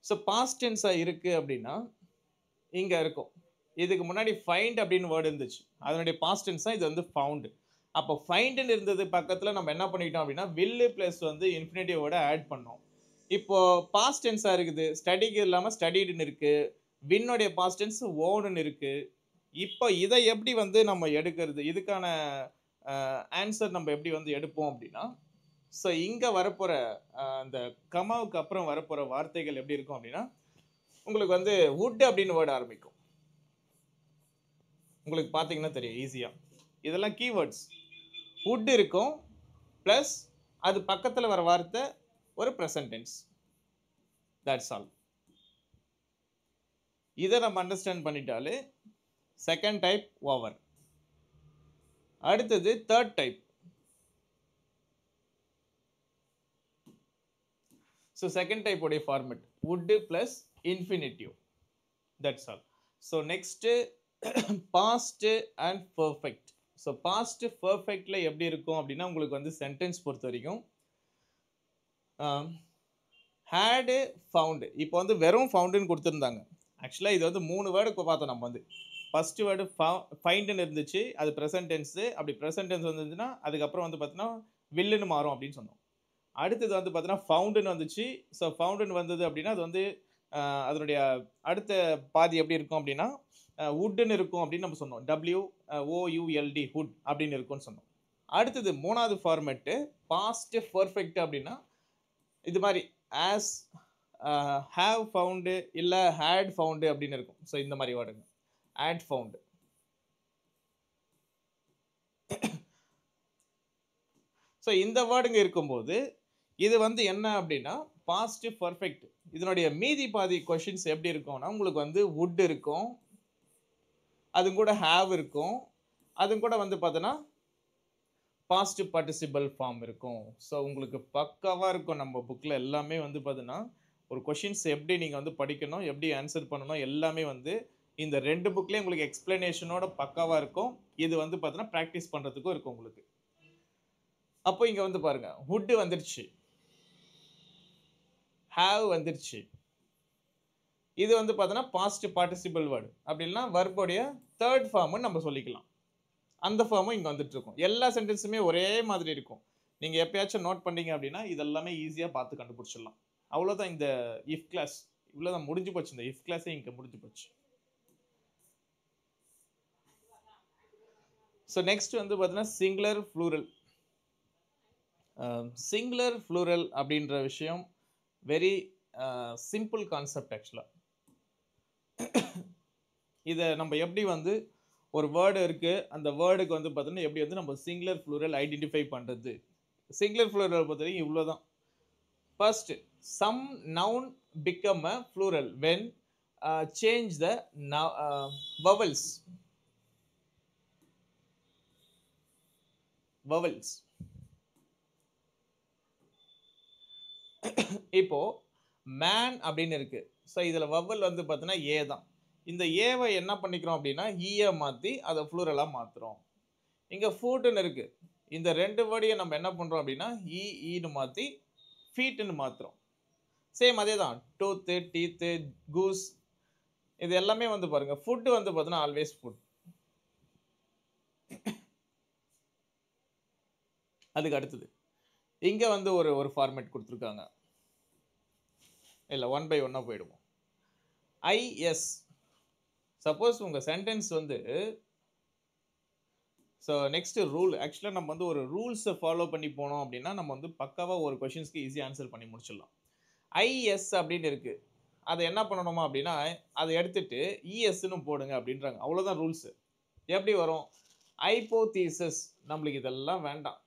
ஸோ பாஸ்ட் டென்ஸாக இருக்குது அப்படின்னா இங்கே இருக்கும். இதுக்கு முன்னாடி ஃபைண்ட் அப்படின்னு வேர்டு இருந்துச்சு, அதனுடைய பாஸ்ட் டென்ஸ் தான் இது வந்து ஃபவுண்டு. அப்போ ஃபைண்டுன்னு இருந்தது பக்கத்தில் நம்ம என்ன பண்ணிட்டோம் அப்படின்னா வில்லு ப்ளஸ் வந்து இன்ஃபினிட்டிவ் வேர்டை ஆட் பண்ணோம். இப்போது பாஸ்ட் டென்ஸாக இருக்குது, ஸ்டடிக்கு இல்லாமல் ஸ்டடிடுன்னு இருக்குது, வின்னுடைய பாஸ்ட் டென்ஸ் ஓனுன்னு இருக்குது. இப்போ இதை எப்படி வந்து நம்ம எடுக்கிறது, இதுக்கான ஆன்சர் நம்ம எப்படி வந்து எடுப்போம் அப்படின்னா ஸோ இங்கே வரப்போகிற அந்த கமாவுக்கு அப்புறம் வரப்போகிற வார்த்தைகள் எப்படி இருக்கும் அப்படின்னா உங்களுக்கு வந்து வுட் அப்படின்னு வேர்டு ஆரம்பிக்கும். உங்களுக்கு பார்த்தீங்கன்னா தெரியும் ஈஸியாக. இதெல்லாம் கீவேர்ட்ஸ். வுட் இருக்கும் ப்ளஸ் அது பக்கத்தில் வர வார்த்தை ஒரு ப்ரெசன்ட் டென்ஸ், தட்ஸ் ஆல். இதை நம்ம அண்டர்ஸ்டாண்ட் பண்ணிட்டாலே செகண்ட் டைப் ஓவர். அடுத்தது third type. So second type உடைய format would plus infinitive, that's all. So next past and perfect. So past பர்ஃபெக்டில் எப்படி இருக்கும் அப்படின்னா உங்களுக்கு வந்து சென்டென்ஸ் பொறுத்த வரைக்கும் ஹேடு ஃபவுண்டு. இப்போ வந்து வெறும் ஃபவுண்டுன்னு கொடுத்துருந்தாங்க. ஆக்சுவலாக இது வந்து 3 வேர்டு பார்த்தோம் நம்ம வந்து. ஃபஸ்ட்டு வேர்டு ஃபைண்டுன்னு இருந்துச்சு, அது ப்ரெசன்ட் டென்ஸு. அப்படி ப்ரெசன்ட் டென்ஸ் வந்துச்சுன்னா அதுக்கப்புறம் வந்து பார்த்தீங்கன்னா வில்லுன்னு மாறும் அப்படின்னு சொன்னோம். அடுத்தது வந்து பார்த்தீங்கன்னா ஃபவுண்டுன்னு வந்துச்சு. ஸோ ஃபவுண்டுன்னு வந்தது அப்படின்னா அது வந்து அதனுடைய அடுத்த பாதி எப்படி இருக்கும் அப்படின்னா வுட்டுன்னு இருக்கும் அப்படின்னு நம்ம சொன்னோம். WOULD ஹுட் அப்படின்னு இருக்கும்னு சொன்னோம். அடுத்தது 3வது ஃபார்மெட்டு பாஸ்ட் பர்ஃபெக்ட் அப்படின்னா இது மாதிரி ஆஸ், ஹேவ் ஃபவுண்டு இல்லை ஹேட் ஃபவுண்டு அப்படின்னு இருக்கும். ஸோ இந்த மாதிரி வேர்டுங்க, ஆட் ஃபவுண்டு. ஸோ இந்த வேர்டுங்க இருக்கும்போது இது வந்து என்ன அப்படின்னா பாஸ்ட் பர்ஃபெக்ட். இதனுடைய மீதி பாதி கொஷின்ஸ் எப்படி இருக்கும்னா உங்களுக்கு வந்து வுட் இருக்கும், அது கூட ஹேவ் இருக்கும், அது கூட வந்து பார்த்தோன்னா பாஸ்ட் பார்ட்டிசிபிள் ஃபார்ம் இருக்கும். ஸோ உங்களுக்கு பக்காவாக இருக்கும். நம்ம புக்கில் எல்லாமே வந்து பார்த்தீங்கன்னா ஒரு கொஷின்ஸ் எப்படி நீங்கள் வந்து படிக்கணும், எப்படி ஆன்சர் பண்ணணும், எல்லாமே வந்து இந்த 2 புக்லேயும் உங்களுக்கு எக்ஸ்பிளனேஷனோட பக்காவாக இருக்கும். இது வந்து பார்த்தீங்கன்னா ப்ராக்டிஸ் பண்ணுறதுக்கும் இருக்கும் உங்களுக்கு. அப்போ இங்கே வந்து பாருங்க, வுட் வந்துருச்சு, ஹேவ் வந்துருச்சு. இது வந்து பார்த்தோன்னா பாஸ்ட் பார்ட்டிசிபிள் வேர்டு, அப்படின்னா வர்போடைய தேர்ட் ஃபார்ம்னு நம்ம சொல்லிக்கலாம். அந்த ஃபார்மும் இங்கே வந்துட்டு இருக்கும். எல்லா சென்டென்ஸுமே ஒரே மாதிரி இருக்கும். நீங்கள் எப்பயாச்சும் நோட் பண்ணீங்க அப்படின்னா இதெல்லாமே ஈஸியாக பார்த்து கண்டுபிடிச்சிடலாம். அவ்வளோதான் இந்த இஃப் கிளாஸ். இவ்வளோதான் முடிஞ்சு போச்சு. இந்த இஃப் கிளாஸே இங்கே முடிஞ்சு போச்சு. ஸோ நெக்ஸ்ட் வந்து பார்த்தீங்கன்னா சிங்குலர் ப்ளூரல். சிங்குலர் ப்ளூரல் அப்படின்ற விஷயம் வெரி சிம்பிள் கான்செப்ட் ஆக்சுவலாக. இதை நம்ம எப்படி வந்து ஒரு வேர்டு இருக்குது, அந்த வேர்டுக்கு வந்து பார்த்தீங்கன்னா எப்படி வந்து நம்ம சிங்குலர் ப்ளூரல் ஐடென்டிஃபை பண்ணுறது. சிங்குலர் ப்ளூரல் பொறுத்த வரைக்கும் இவ்வளோ தான். First, some noun become a plural when change the vowels. Vowels. இப்போ மேன் அப்படின்னு இருக்கு. ஸோ இதில் வவல் வந்து பார்த்தீங்கன்னா ஏ தான். இந்த ஏவை என்ன பண்ணிக்கிறோம் அப்படின்னா ஈயை மாற்றி அதை ப்ளூரலாக மாற்றுறோம். இங்கே ஃபுட்னு இருக்கு. இந்த 2 வேர்டையும் நம்ம என்ன பண்ணுறோம் அப்படின்னா ஈன்னு மாற்றி ஃபீட்டுன்னு மாற்றுறோம். சேம் அதே தான். டூத்து, டீத்து, கூஸ் இது எல்லாமே வந்து பாருங்க. ஃபுட் வந்து பார்த்தீங்கன்னா ஆல்வேஸ் ஃபுட். அதுக்கு அடுத்தது. இங்க வந்து ஒரு ஃபார்மேட் குடுத்துருக்காங்க. இல்ல 1 பை 1 போயிடுவோம். ஐஎஸ். சப்போஸ் உங்க சென்டென்ஸ் வந்து நெக்ஸ்ட் ரூல். ஆக்சுவலா நம்ம வந்து ஒரு ரூல்ஸ ஃபாலோ பண்ணி போனோம் அப்படின்னா, நம்ம வந்து பக்காவா ஒரு கொஸ்டின்ஸ்க்கு ஈஸியா ஆன்சர் பண்ணி முடிச்சிடலாம். ஐஎஸ் அப்படின்னு இருக்கு. அத என்ன பண்ணணுமா அப்படின்னா, அத எடுத்துட்டு இஎஸ்ன்னு போடுங்க அப்படின்றாங்க. அவ்வளவுதான் ரூல்ஸ். எப்படி வரும்? ஹைப்போதீசிஸ். நம்மளுக்கு இதெல்லாம் வேண்டாம்.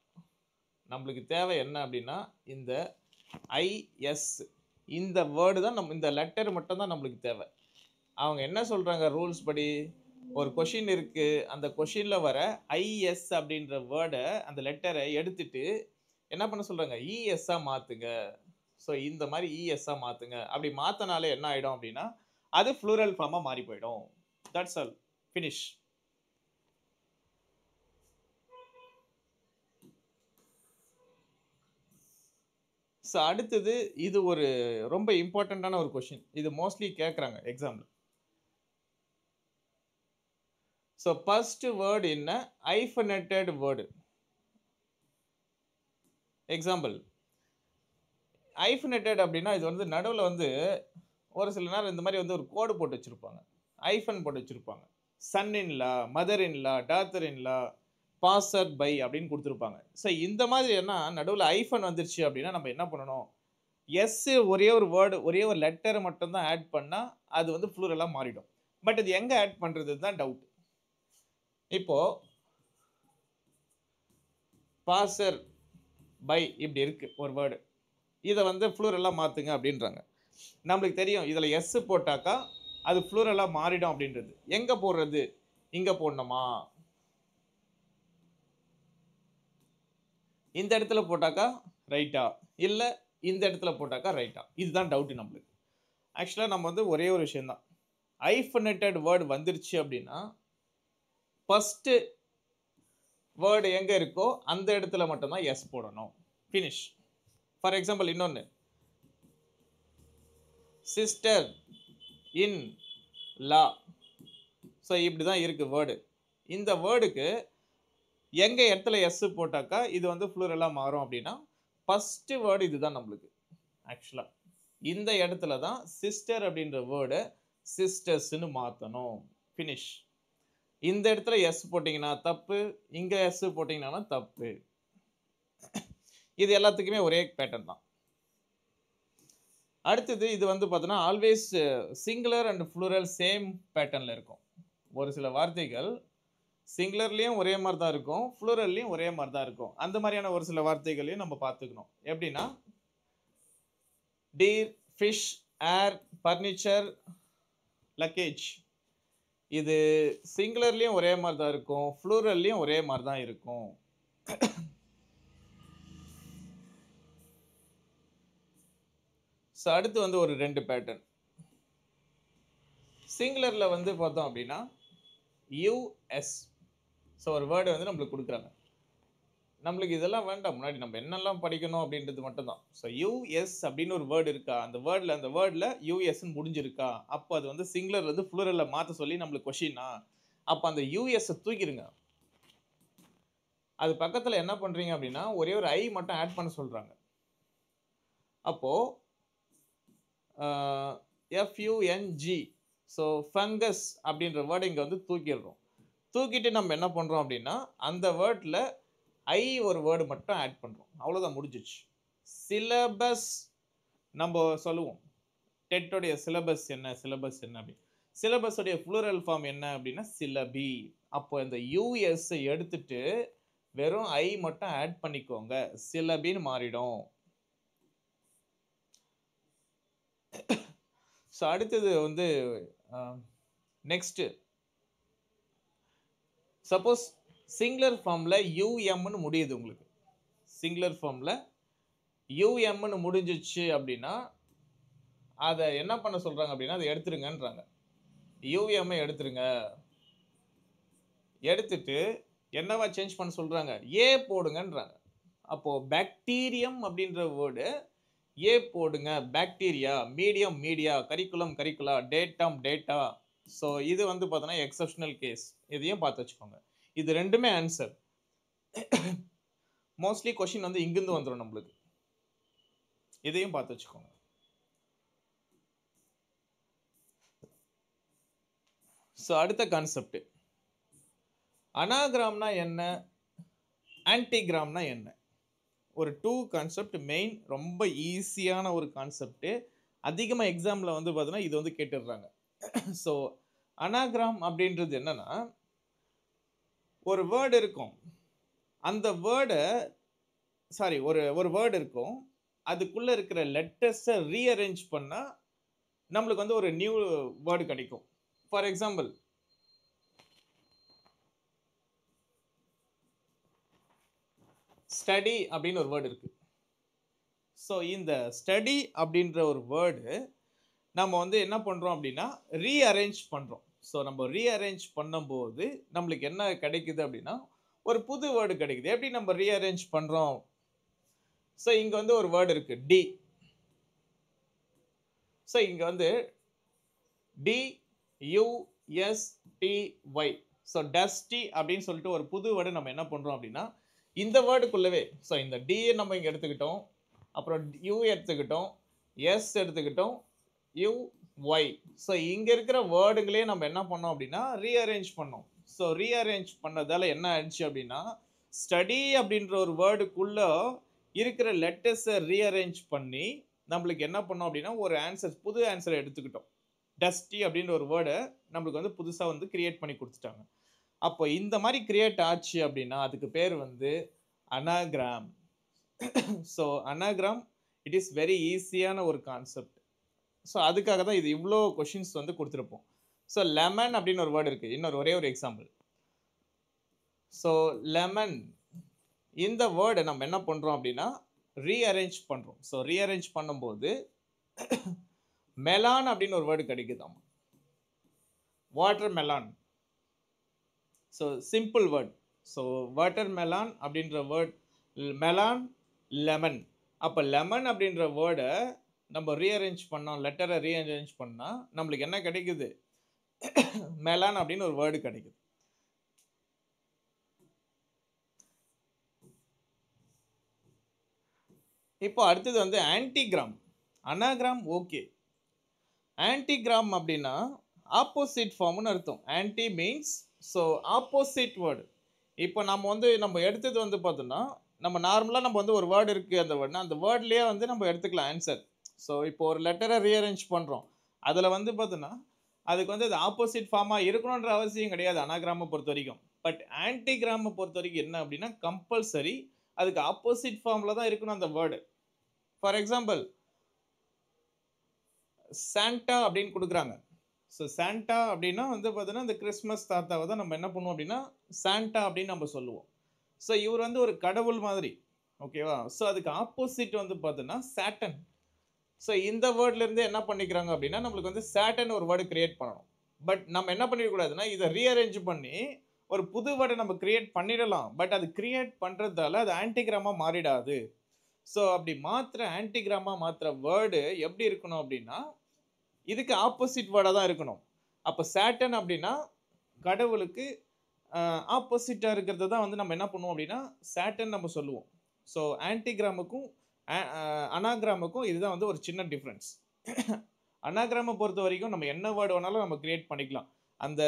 நம்மளுக்கு தேவை என்ன அப்படின்னா, இந்த ஐஎஸ் இந்த வேர்டு தான் இந்த லெட்டர் மட்டும் தான் நம்மளுக்கு தேவை. அவங்க என்ன சொல்றாங்க ரூல்ஸ் படி? ஒரு கொஷின் இருக்கு. அந்த கொஷின்ல வர ஐஎஸ் அப்படின்ற வேர்டை அந்த லெட்டரை எடுத்துட்டு என்ன பண்ண சொல்றாங்க? இஎஸ்ஆ மாத்துங்க. ஸோ இந்த மாதிரி இஎஸ்ஆ மாத்துங்க. அப்படி மாத்தினாலே என்ன ஆயிடும் அப்படின்னா, அது ப்ளூரல் ஃபார்மா மாறி போயிடும். That's all. ஃபினிஷ். ஸோ அடுத்தது இது ஒரு ரொம்ப இம்பார்ட்டண்டான ஒரு கொஷின். இது மோஸ்ட்லி கேட்குறாங்க எக்ஸாம்ல. ஸோ ஃபர்ஸ்ட் வேர்ட் என்ன? hyphenated word. எக்ஸாம்பிள். hyphenated அப்படின்னா இது வந்து நடுவில் வந்து ஒரு சில நேரம் இந்த மாதிரி வந்து ஒரு கோடு போட்டு வச்சிருப்பாங்க. ஐஃபன் போட்டு வச்சிருப்பாங்க. Son in law, mother in law, daughter in law, passer by அப்படின்னு கொடுத்துருப்பாங்க. ஸோ இந்த மாதிரி என்ன நடுவில் ஐஃபன் வந்துருச்சு அப்படின்னா நம்ம என்ன பண்ணணும்? எஸ் ஒரே ஒரு வேர்டு ஒரே ஒரு லெட்டரை மட்டும் தான் ஆட் பண்ணா அது வந்து ப்ளூரலா மாறிடும். பட் இது எங்க ஆட் பண்றது தான் டவுட். இப்போ பாசர் பை இப்படி இருக்கு ஒரு வேர்டு. இதை வந்து ப்ளூரலா மாத்துங்க அப்படின்றாங்க. நம்மளுக்கு தெரியும் இதுல எஸ் போட்டாக்கா அது ப்ளூரலா மாறிடும் அப்படின்றது. எங்க போடுறது? இங்க போடணுமா? இந்த இடத்துல போட்டாக்கா ரைட்டா? இல்ல இந்த இடத்துல போட்டாக்கா ரைட்டா? இதுதான் டவுட் நம்மளுக்கு. ஆக்சுவலா நம்ம வந்து ஒரே ஒரு விஷயம் தான். ஹைஃபனேட்டட் வேர்டு வந்துருச்சு அப்படின்னா ஃபர்ஸ்ட் வேர்டு எங்க இருக்கோ அந்த இடத்துல மட்டும் தான் எஸ் போடணும். ஃபினிஷ். ஃபார் எக்ஸாம்பிள் இன்னொன்னு. Sister in law. ஸோ இப்படி தான் இருக்கு வேர்டு. இந்த வேர்டுக்கு எங்க இடத்துல எஸ் போட்டாக்கா இது வந்து ப்ளூரலா மாறும் அப்படின்னா ஃபர்ஸ்ட் வேர்டு இதுதான் நம்மளுக்கு. ஆக்சுவலா இந்த இடத்துல தான் சிஸ்டர் அப்படின்ற வேர்டை சிஸ்டர்ஸ்னு மாற்றணும். ஃபினிஷ். இந்த இடத்துல எஸ் போட்டிங்கன்னா தப்பு, இங்க எஸ் போட்டிங்கன்னா தப்பு. இது எல்லாத்துக்குமே ஒரே பேட்டர்ன் தான். அடுத்தது இது வந்து பார்த்தோன்னா always singular and plural same பேட்டர்னில் இருக்கும். ஒரு சில வார்த்தைகள் சிங்குலர்லேயும் ஒரே மாதிரி தான் இருக்கும், ப்ளூரல்லையும் ஒரே மாதிரி தான் இருக்கும். அந்த மாதிரியான ஒரு சில வார்த்தைகளையும் நம்ம பார்த்துக்கணும். எப்படின்னா டீர், ஃபிஷ், ஏர், ஃபர்னிச்சர், லக்கேஜ். இது சிங்குலர்லேயும் ஒரே மாதிரி தான் இருக்கும், ப்ளூரல்லையும் ஒரே மாதிரி தான் இருக்கும். ஸோ அடுத்து வந்து ஒரு 2 பேட்டர்ன். சிங்குலரில் வந்து பார்த்தோம் அப்படின்னா யூஎஸ். ஸோ ஒரு வேர்டு வந்து நம்மளுக்கு கொடுக்குறாங்க. நம்மளுக்கு இதெல்லாம் வேண்டாம். முன்னாடி நம்ம என்னெல்லாம் படிக்கணும் அப்படின்றது மட்டும் தான். ஸோ யூஎஸ் அப்படின்னு ஒரு வேர்டு இருக்கா, அந்த வேர்டில் யூஎஸ்ன்னு முடிஞ்சிருக்கா, அப்போ அது வந்து சிங்குலர் வந்து ப்ளூரலில் மாற்ற சொல்லி நம்மளுக்கு கொஷினா, அப்போ அந்த யூஎஸ்ஸை தூக்கிடுங்க. அது பக்கத்தில் என்ன பண்ணுறீங்க அப்படின்னா ஒரே ஒரு ஐ மட்டும் ஆட் பண்ண சொல்கிறாங்க. அப்போது எஃப்யூஎன்ஜி. ஸோ ஃபங்கஸ் அப்படின்ற வேர்டு இங்கே வந்து தூக்கிடுறோம். தூக்கிட்டு நம்ம என்ன பண்ணுறோம் அப்படின்னா அந்த வேர்டில் ஐ ஒரு வேர்டு மட்டும் ஆட் பண்ணுறோம். அவ்வளோதான், முடிஞ்சிச்சு. சிலபஸ் நம்ம சொல்லுவோம். டெட்டோடைய சிலபஸ் என்ன அப்படி. சிலபஸோடைய ப்ளூரல் ஃபார்ம் என்ன அப்படின்னா சிலபி. அப்போ இந்த யூஎஸ் எடுத்துட்டு வெறும் ஐ மட்டும் ஆட் பண்ணிக்கோங்க, சிலபின்னு மாறிடும். ஸோ அடுத்தது வந்து நெக்ஸ்ட். சப்போஸ் சிங்குலர் ஃபார்மில் யூஎம்னு முடியுது உங்களுக்கு. சிங்குலர் ஃபார்மில் யூஎம்னு முடிஞ்சிச்சு அப்படின்னா அதை என்ன பண்ண சொல்கிறாங்க அப்படின்னா அதை எடுத்துருங்கன்றாங்க. யூஎம்ஐ எடுத்துருங்க. எடுத்துட்டு என்னவா பண்ண சொல்கிறாங்க? ஏ போடுங்கன்றாங்க. அப்போது பாக்டீரியம் அப்படின்ற வேர்டு ஏ போடுங்க, bacteria, medium media, curriculum curricula, datum data. So இது வந்து பார்த்தோன்னா எக்ஸப்ஷனல் கேஸ். இதையும் பார்த்து வச்சுக்கோங்க. இது ரெண்டுமே ஆன்சர். மோஸ்ட்லி கொஷின் வந்து இங்கிருந்து வந்துடும் நம்மளுக்கு. இதையும் பார்த்து வச்சுக்கோங்க. ஸோ அடுத்த கான்செப்ட், அனாகிராம்னா என்ன, ஆன்டிகிராம்னா என்ன? ஒரு 2 கான்செப்ட் மெயின், ரொம்ப ஈஸியான ஒரு கான்செப்ட். அதிகமாக எக்ஸாமில் வந்து பார்த்தீங்கன்னா இது வந்து கேட்டுடுறாங்க. ஸோ அனாகிராம் அப்படின்றது என்னன்னா, ஒரு வேர்டு இருக்கும், அந்த வேர்டை ஒரு வேர்டு இருக்கும், அதுக்குள்ள இருக்கிற லெட்டர்ஸை ரீஅரேஞ்ச் பண்ணா நம்மளுக்கு வந்து ஒரு நியூ வேர்டு கிடைக்கும். ஃபார் எக்ஸாம்பிள், ஸ்டடி அப்படின்னு ஒரு வேர்டு இருக்கு. ஸோ இந்த ஸ்டடி அப்படின்ற ஒரு வேர்டு நம்ம வந்து என்ன பண்ணுறோம் அப்படின்னா ரீஅரேஞ்ச் பண்ணுறோம். ஸோ நம்ம ரீஅரேஞ்ச் பண்ணும்போது நம்மளுக்கு என்ன கிடைக்குது அப்படின்னா ஒரு புது வேர்டு கிடைக்குது. எப்படி நம்ம ரீஅரேஞ்ச் பண்ணுறோம்? ஸோ இங்கே வந்து ஒரு வேர்டு இருக்கு, டி. ஸோ இங்கே வந்து DUSTY. ஸோ டஸ்டி அப்படின்னு சொல்லிட்டு ஒரு புது வேர்டு நம்ம என்ன பண்ணுறோம் அப்படின்னா இந்த வேர்டுக்குள்ளவே, ஸோ இந்த டியை நம்ம இங்கே எடுத்துக்கிட்டோம், அப்புறம் யூ எடுத்துக்கிட்டோம், எஸ் எடுத்துக்கிட்டோம், UY. ஸோ இங்கே இருக்கிற வேர்டுங்களே நம்ம என்ன பண்ணோம் அப்படின்னா ரீஅரேஞ்ச் பண்ணோம். ஸோ ரீஅரேஞ்ச் பண்ணதால என்ன ஆயிடுச்சு அப்படின்னா ஸ்டடி அப்படின்ற ஒரு வேர்டுக்குள்ள இருக்கிற லெட்டர்ஸை ரீஅரேஞ்ச் பண்ணி நம்மளுக்கு என்ன பண்ணோம் அப்படின்னா ஒரு ஆன்சர், புது ஆன்சரை எடுத்துக்கிட்டோம். டஸ்டி அப்படின்ற ஒரு வேர்டை நம்மளுக்கு வந்து புதுசாக வந்து கிரியேட் பண்ணி கொடுத்துட்டாங்க. அப்போ இந்த மாதிரி கிரியேட் ஆச்சு அப்படின்னா அதுக்கு பேர் வந்து அனாகிராம். ஸோ அனாகிராம் இட் இஸ் வெரி ஈஸியான ஒரு கான்செப்ட். ஸோ அதுக்காக தான் இது இவ்வளோ கொஷின்ஸ் வந்து கொடுத்துருப்போம். ஸோ லெமன் அப்படின்னு ஒரு வேர்டு இருக்குது, இன்னொரு ஒரே ஒரு எக்ஸாம்பிள். ஸோ லெமன், இந்த வேர்டை நம்ம என்ன பண்ணுறோம் அப்படின்னா ரீஅரேஞ்ச் பண்ணுறோம். ஸோ ரீஅரேஞ்ச் பண்ணும்போது மெலான் அப்படின்னு ஒரு வேர்டு கிடைக்குதாம், water melon. So simple word. So water melon அப்படின்ற வேர்ட், மெலான், லெமன். அப்போ லெமன் அப்படின்ற வேர்டை நம்ம ரீஅரேஞ்ச் பண்ணோம், லெட்டரை ரீஅரேஞ்ச் பண்ணால் நம்மளுக்கு என்ன கிடைக்குது? மெலான் அப்படின்னு ஒரு வேர்டு கிடைக்குது. இப்போ அடுத்தது வந்து ஆன்டிகிராம். அனாகிராம் ஓகே, ஆன்டிகிராம் அப்படின்னா ஆப்போசிட் ஃபார்ம்னு அர்த்தம். Anti means so opposite word. இப்போ நம்ம வந்து நம்ம எடுத்தது வந்து பார்த்தோம்னா நம்ம நார்மலாக நம்ம வந்து ஒரு வேர்டு இருக்குது, அந்த வேர்டுனா அந்த வேர்ட்லேயே வந்து நம்ம எடுத்துக்கலாம் ஆன்சர். ஸோ இப்போ ஒரு லெட்டரை ரீஅரேஞ்ச் பண்ணுறோம், அதில் வந்து பார்த்தோன்னா அதுக்கு வந்து அது ஆப்போசிட் ஃபார்மாக இருக்கணுன்ற அவசியம் கிடையாது அனாகிராமை பொறுத்த வரைக்கும். பட் ஆன்டிகிராமை பொறுத்த வரைக்கும் என்ன அப்படின்னா கம்பல்சரி அதுக்கு ஆப்போசிட் ஃபார்மில் தான் இருக்கணும் அந்த வேர்டு. ஃபார் எக்ஸாம்பிள், சாண்டா அப்படின்னு கொடுக்குறாங்க. ஸோ சாண்டா அப்படின்னா வந்து பார்த்தீங்கன்னா இந்த கிறிஸ்மஸ் தாத்தாவை தான் நம்ம என்ன பண்ணுவோம் அப்படின்னா சாண்டா அப்படின்னு நம்ம சொல்லுவோம். ஸோ இவர் வந்து ஒரு கடவுள் மாதிரி, ஓகேவா? ஸோ அதுக்கு ஆப்போசிட் வந்து பார்த்தீங்கன்னா சாட்டன். ஸோ இந்த வேர்ட்லேருந்து என்ன பண்ணிக்கிறாங்க அப்படின்னா நம்மளுக்கு வந்து சாட்டன் ஒரு வேர்டு கிரியேட் பண்ணணும். பட் நம்ம என்ன பண்ணிடக்கூடாதுன்னா இதை ரீஅரேஞ்ச் பண்ணி ஒரு புது வேர்டை நம்ம கிரியேட் பண்ணிடலாம். பட் அது கிரியேட் பண்ணுறதால அது ஆன்டிகிராமாக மாறிடாது. ஸோ அப்படி ஆன்டிகிராமாக மாற்றுற வேர்டு எப்படி இருக்கணும் அப்படின்னா இதுக்கு ஆப்போசிட் வேர்டாக தான் இருக்கணும். அப்போ சாட்டன் அப்படின்னா கடவுளுக்கு ஆப்போசிட்டாக இருக்கிறத தான் வந்து நம்ம என்ன பண்ணுவோம் அப்படின்னா சாட்டன் நம்ம சொல்லுவோம். ஸோ ஆன்டிகிராமுக்கும் அனாகிராமுக்கும் இதுதான் வந்து ஒரு சின்ன டிஃப்ரென்ஸ். அனாகிராமை பொறுத்த வரைக்கும் நம்ம என்ன வேர்டு வேணாலும் நம்ம கிரியேட் பண்ணிக்கலாம். அந்த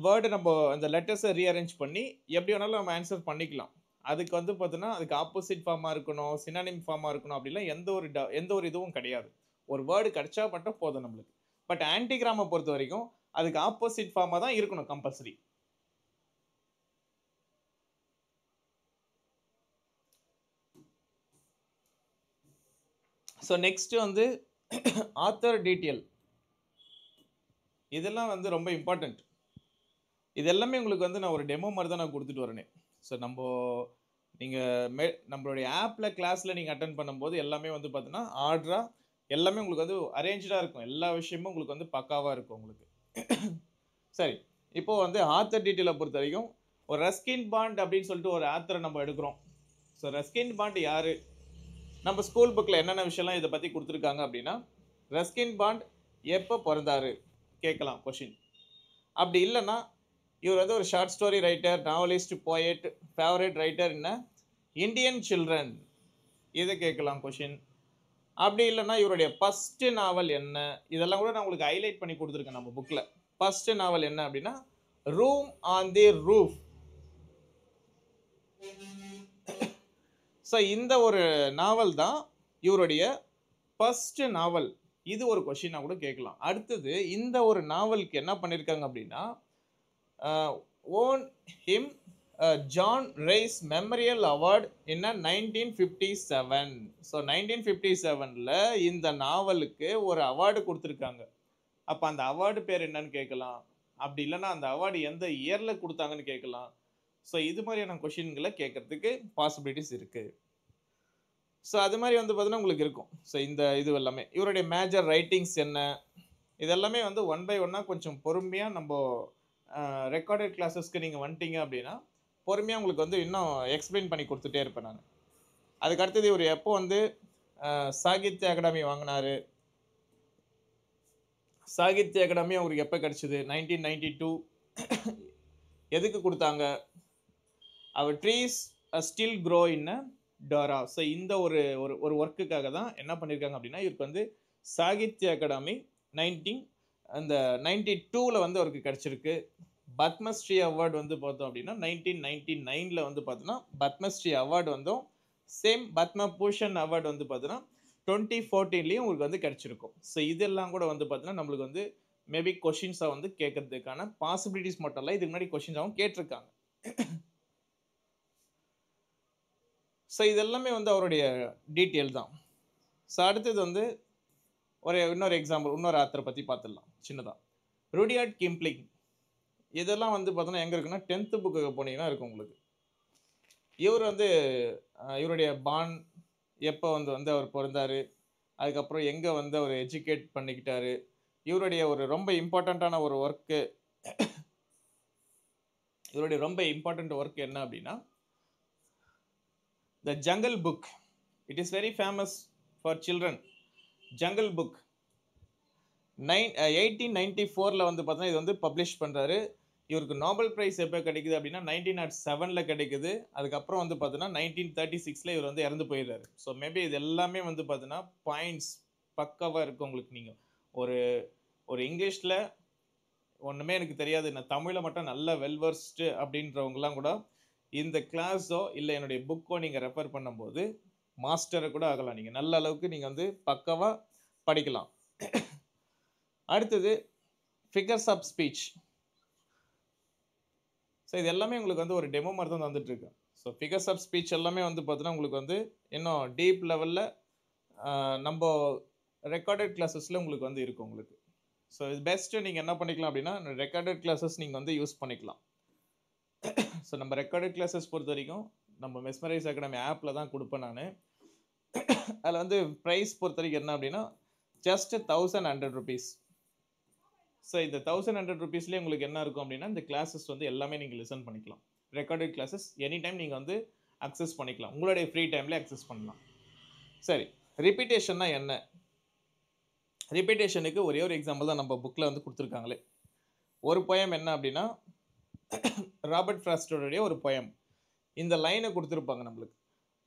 வேர்டு நம்ம அந்த லெட்டர்ஸை ரீஅரேஞ்ச் பண்ணி எப்படி வேணாலும் நம்ம ஆன்சர் பண்ணிக்கலாம். அதுக்கு வந்து பார்த்தீங்கன்னா அதுக்கு ஆப்போசிட் ஃபார்மாக இருக்கணும், சினானிம் ஃபார்மாக இருக்கணும் அப்படிலாம் எந்த ஒரு இதுவும் கிடையாது. ஒரு வேர்டு கிடைச்சா மட்டும் போதும் நம்மளுக்கு. பட் ஆன்டிகிராமை பொறுத்த வரைக்கும் அதுக்கு ஆப்போசிட் ஃபார்மாக தான் இருக்கணும் கம்பல்சரி. ஸோ நெக்ஸ்ட் வந்து ஆத்தர் டீட்டெயில். இதெல்லாம் வந்து ரொம்ப இம்பார்ட்டண்ட். இது எல்லாமே உங்களுக்கு வந்து நான் ஒரு டெமோ மாதிரி தான் நான் கொடுத்துட்டு வரேனே. ஸோ நீங்கள் நம்மளுடைய ஆப்பில் கிளாஸில் நீங்கள் அட்டன் பண்ணும்போது எல்லாமே வந்து பார்த்தீங்கன்னா ஆர்டராக எல்லாமே உங்களுக்கு வந்து அரேஞ்சாக இருக்கும். எல்லா விஷயமும் உங்களுக்கு வந்து பக்காவாக இருக்கும் உங்களுக்கு. சரி, இப்போது வந்து ஆத்தர் டீட்டெயிலை பொறுத்த வரைக்கும் ஒரு ரஸ்கின் பாண்ட் அப்படின்னு சொல்லிட்டு ஒரு ஆத்தரை நம்ம எடுக்கிறோம். ஸோ ரஸ்கின் பாண்ட் யார்? நம்ம ஸ்கூல் புக்கில் என்னென்ன விஷயம்லாம் இதை பற்றி கொடுத்துருக்காங்க அப்படின்னா, ரஸ்கின் பாண்ட் எப்போ பிறந்தாரு கேட்கலாம் கொஷின். அப்படி இல்லைன்னா இவர் வந்து ஒரு short story writer, novelist, poet, favourite writer என்ன இந்தியன் சில்ட்ரன், இதை கேட்கலாம் கொஷின். அப்படி இல்லைன்னா இவருடைய ஃபர்ஸ்ட் நாவல் என்ன, இதெல்லாம் கூட நான் உங்களுக்கு ஹைலைட் பண்ணி கொடுத்துருக்கேன் நம்ம புக்கில். ஃபர்ஸ்ட் நாவல் என்ன அப்படின்னா room on the roof. So இந்த ஒரு நாவல் தான் இவருடைய ஃபர்ஸ்ட் நாவல். இது ஒரு கொஷினாக கூட கேட்கலாம். அடுத்தது இந்த ஒரு நாவலுக்கு என்ன பண்ணியிருக்காங்க அப்படின்னா, won him John Rhys Memorial Award in 1957. So 1957ல் இந்த நாவலுக்கு ஒரு அவார்டு கொடுத்துருக்காங்க. அப்போ அந்த அவார்டு பேர் என்னன்னு கேட்கலாம். அப்படி இல்லைன்னா அந்த அவார்டு எந்த இயரில் கொடுத்தாங்கன்னு கேட்கலாம். ஸோ இது மாதிரியான கொஷின்களை கேட்கறதுக்கு பாசிபிலிட்டிஸ் இருக்குது. ஸோ அது மாதிரி வந்து பார்த்தீங்கன்னா உங்களுக்கு இருக்கும். ஸோ இந்த இது எல்லாமே இவருடைய மேஜர் ரைட்டிங்ஸ் என்ன, இதெல்லாமே வந்து ஒன் பை ஒன்னாக கொஞ்சம் பொறுமையாக நம்ம ரெக்கார்டட் கிளாஸஸ்க்கு நீங்கள் வந்துட்டீங்க அப்படின்னா பொறுமையாக உங்களுக்கு வந்து இன்னும் எக்ஸ்பிளைன் பண்ணி கொடுத்துட்டே இருப்பேன் நான். அதுக்கு அடுத்தது இவர் எப்போ வந்து சாகித்ய அகாடமி வாங்கினாரு, சாகித்ய அகாடமி அவருக்கு எப்போ கிடைச்சிது, 1992 எதுக்கு கொடுத்தாங்க, அவர் trees still grow in Dora. So இந்த ஒரு ஒரு ஒர்க்குக்காக தான் என்ன பண்ணியிருக்காங்க அப்படின்னா இவருக்கு வந்து சாகித்ய அகாடமி 1992ல் வந்து அவருக்கு கிடச்சிருக்கு. பத்மஸ்ரீ அவார்டு வந்து பார்த்தோம் அப்படின்னா 1999ல் வந்து பார்த்தோன்னா பத்மஸ்ரீ அவார்டு வந்தோம். சேம் பத்ம பூஷன் அவார்டு வந்து பார்த்தோன்னா 2014லேயும் உங்களுக்கு வந்து கிடச்சிருக்கும். ஸோ இதெல்லாம் கூட வந்து பார்த்தோன்னா நம்மளுக்கு வந்து மேபி கொஷின்ஸாக வந்து கேட்கறதுக்கான பாசிபிலிட்டிஸ் மட்டும் இல்லை, இதுக்கு முன்னாடி கொஷின்ஸாகவும் கேட்டிருக்காங்க. ஸோ இதெல்லாமே வந்து அவருடைய டீட்டெயில் தான். ஸோ அடுத்தது வந்து இன்னொரு எக்ஸாம்பிள், இன்னொரு ஆத்தரை பற்றி பார்த்துடலாம் சின்னதாக. Rudyard Kipling. இதெல்லாம் வந்து பார்த்தோன்னா எங்கே இருக்குன்னா 10th புக்கு போனீங்கன்னா இருக்கும் உங்களுக்கு. இவர் வந்து இவருடைய பான் எப்போ வந்து அவர் பிறந்தார், அதுக்கப்புறம் எங்கே வந்து அவர் எஜுகேட் பண்ணிக்கிட்டாரு, இவருடைய ஒரு ரொம்ப இம்பார்ட்டண்ட்டான ஒரு ஒர்க்கு, இவருடைய ரொம்ப இம்பார்ட்டண்ட் ஒர்க் என்ன அப்படின்னா The Jungle Book. It is very famous for children. Jungle Book 1894ல் வந்து பார்த்தீங்கன்னா இது வந்து பப்ளிஷ் பண்ணுறாரு. இவருக்கு நோபல் ப்ரைஸ் எப்போ கிடைக்குது அப்படின்னா 1907ல் கிடைக்குது. அதுக்கப்புறம் வந்து பார்த்தீங்கன்னா 1936ல் இவர் வந்து இறந்து போயிடுறாரு. ஸோ மேபி இது எல்லாமே வந்து பார்த்தீங்கன்னா பாயிண்ட்ஸ் பக்காவாக இருக்குது உங்களுக்கு. நீங்கள் ஒரு இங்கிலீஷில் ஒன்றுமே எனக்கு தெரியாது, நான் தமிழில் மட்டும் நல்ல வெல்வர்ஸ்டு அப்படின்றவங்கலாம் கூட இந்த கிளாஸோ இல்லை என்னுடைய புக்கோ நீங்கள் ரெஃபர் பண்ணும்போது மாஸ்டரை கூட ஆகலாம். நீங்கள் நல்ல அளவுக்கு நீங்கள் வந்து பக்காவாக படிக்கலாம். அடுத்தது ஃபிகர்ஸ் ஆஃப் ஸ்பீச். ஸோ இது எல்லாமே உங்களுக்கு வந்து ஒரு டெமோ மாதிரி தான் வந்துட்டுருக்கு. ஸோ ஃபிகர்ஸ் ஆஃப் ஸ்பீச் எல்லாமே வந்து பார்த்தீங்கன்னா உங்களுக்கு வந்து இன்னும் டீப் லெவலில் நம்ம ரெக்கார்டட் கிளாஸஸில் உங்களுக்கு வந்து இருக்கும் உங்களுக்கு. ஸோ இது பெஸ்ட்டு நீங்கள் என்ன பண்ணிக்கலாம் அப்படின்னா ரெக்கார்டட் கிளாஸஸ் நீங்கள் வந்து யூஸ் பண்ணிக்கலாம். ஸோ நம்ம ரெக்கார்டட் கிளாஸஸ் பொறுத்த வரைக்கும் நம்ம மெஸ்மரைஸ் அகாடமி ஆப்பில் தான் கொடுப்பேன் நான். அதில் வந்து ப்ரைஸ் பொறுத்த வரைக்கும் என்ன அப்படின்னா ஜஸ்ட் 1100 rupees. ஸோ இந்த 1100 rupeesலேயே உங்களுக்கு என்ன இருக்கும் அப்படின்னா இந்த கிளாஸஸ் வந்து எல்லாமே நீங்கள் லிசன் பண்ணிக்கலாம். ரெக்கார்டட் கிளாஸஸ் எனி டைம் நீங்கள் வந்து அக்சஸ் பண்ணிக்கலாம், உங்களுடைய ஃப்ரீ டைமில் அக்சஸ் பண்ணலாம். சரி, ரிப்பீட்டேஷன்னா என்ன? ரிப்பீட்டேஷனுக்கு ஒரே ஒரு எக்ஸாம்பிள் தான் நம்ம புக்கில் வந்து கொடுத்துருக்காங்களே. ஒரு போயம் என்ன அப்படின்னா ராபர்ட் ஃப்ராஸ்டருடைய ஒரு போயம். இந்த லைனை கொடுத்துருப்பாங்க நம்மளுக்கு,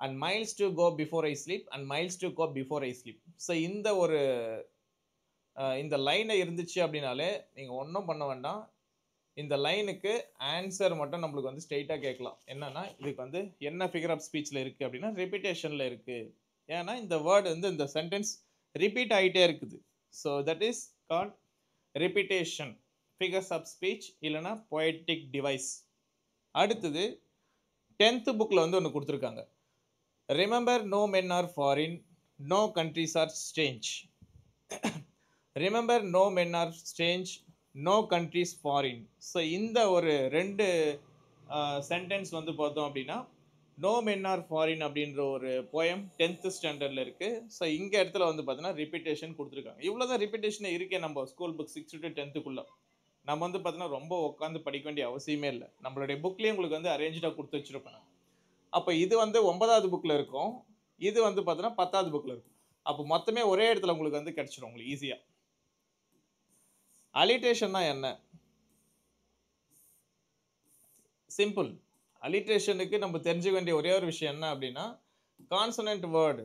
and miles to go before I sleep and miles to go before I sleep. So இந்த லைனை இருந்துச்சு அப்படின்னாலே நீங்கள் ஒன்றும் பண்ண வேண்டாம், இந்த லைனுக்கு ஆன்சர் மட்டும் நம்மளுக்கு வந்து ஸ்ட்ரெயிட்டாக கேட்கலாம். என்னன்னா இதுக்கு வந்து என்ன ஃபிகர் ஆஃப் ஸ்பீச்சில் இருக்குது அப்படின்னா ரிப்பீட்டேஷனில் இருக்குது. ஏன்னா இந்த வேர்டு வந்து இந்த சென்டென்ஸ் ரிப்பீட் ஆகிட்டே இருக்குது. So that is called repetition, figures of speech இல்லைனா பொயட்டிக் டிவைஸ். அடுத்தது 10th புக்கில் வந்து ஒன்று கொடுத்துருக்காங்க. Remember no men are foreign, no countries are strange. Remember no men are strange, no countries foreign. So இந்த ஒரு ரெண்டு சென்டென்ஸ் வந்து பார்த்தோம் அப்படின்னா நோ மென் ஆர் ஃபாரின் அப்படின்ற ஒரு போயம் 10th ஸ்டாண்டர்டில் இருக்குது. ஸோ இங்கே இடத்துல வந்து பார்த்தீங்கன்னா ரிப்பீட்டேஷன் கொடுத்துருக்காங்க. இவ்வளோ தான் ரிப்பீட்டேஷன் இருக்கே நம்ம school book 6th to 10th. நம்ம வந்து பார்த்தீங்கன்னா ரொம்ப உட்காந்து படிக்க வேண்டிய அவசியமே இல்லை, நம்மளுடைய புக்லேயே உங்களுக்கு வந்து அரேஞ்சாக கொடுத்து வச்சுருப்பேன். அப்போ இது வந்து 9th புக்கில் இருக்கும், இது வந்து பார்த்தீங்கன்னா 10வது புக்கில் இருக்கும். அப்போ மொத்தமே ஒரே இடத்துல உங்களுக்கு வந்து கிடைச்சிடும் உங்களுக்கு ஈஸியாக. அலிட்ரேஷன்னா என்ன? சிம்பிள். அலிட்ரேஷனுக்கு நம்ம தெரிஞ்சுக்க வேண்டிய ஒரே ஒரு விஷயம் என்ன அப்படின்னா, consonant word,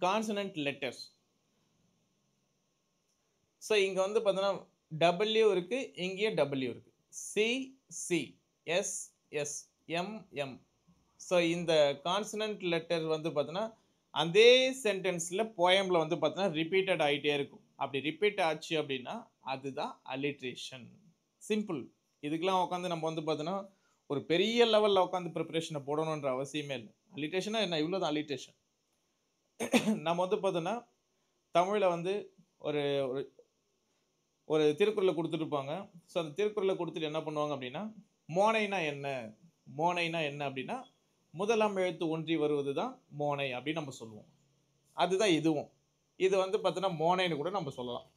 consonant letters. So இங்கே வந்து பார்த்தீங்கன்னா டபிள்யூ இருக்கு, இங்கேயும் டபிள்யூ இருக்கு. C C, S S, M M. So இந்த கான்சனன்ட் லெட்டர் வந்து பார்த்தீங்கன்னா அதே சென்டென்ஸில் போயமில் வந்து பார்த்தீங்கன்னா ரிப்பீட்டட் ஆகிட்டே இருக்கும். அப்படி ரிப்பீட் ஆச்சு அப்படின்னா அதுதான் அலிட்ரேஷன். சிம்பிள். இதுக்கெல்லாம் உட்காந்து நம்ம வந்து பார்த்தீங்கன்னா ஒரு பெரிய லெவலில் உட்காந்து ப்ரிப்பரேஷனை போடணுன்ற அவசியமே இல்லை. அலிட்ரேஷனா என்ன, இவ்வளோ தான் அலிட்ரேஷன். நம்ம வந்து பார்த்தோன்னா தமிழில் வந்து ஒரு ஒரு திருக்குறளை கொடுத்துருப்பாங்க. ஸோ அந்த திருக்குறளை கொடுத்துட்டு என்ன பண்ணுவாங்க அப்படின்னா, மோனைனா என்ன, மோனைனா என்ன அப்படின்னா முதலாம் எழுத்து ஒன்றி வருவது தான் மோனை அப்படின்னு நம்ம சொல்லுவோம். அதுதான் இதுவும். இது வந்து பார்த்தோன்னா மோனைன்னு கூட நம்ம சொல்லலாம்.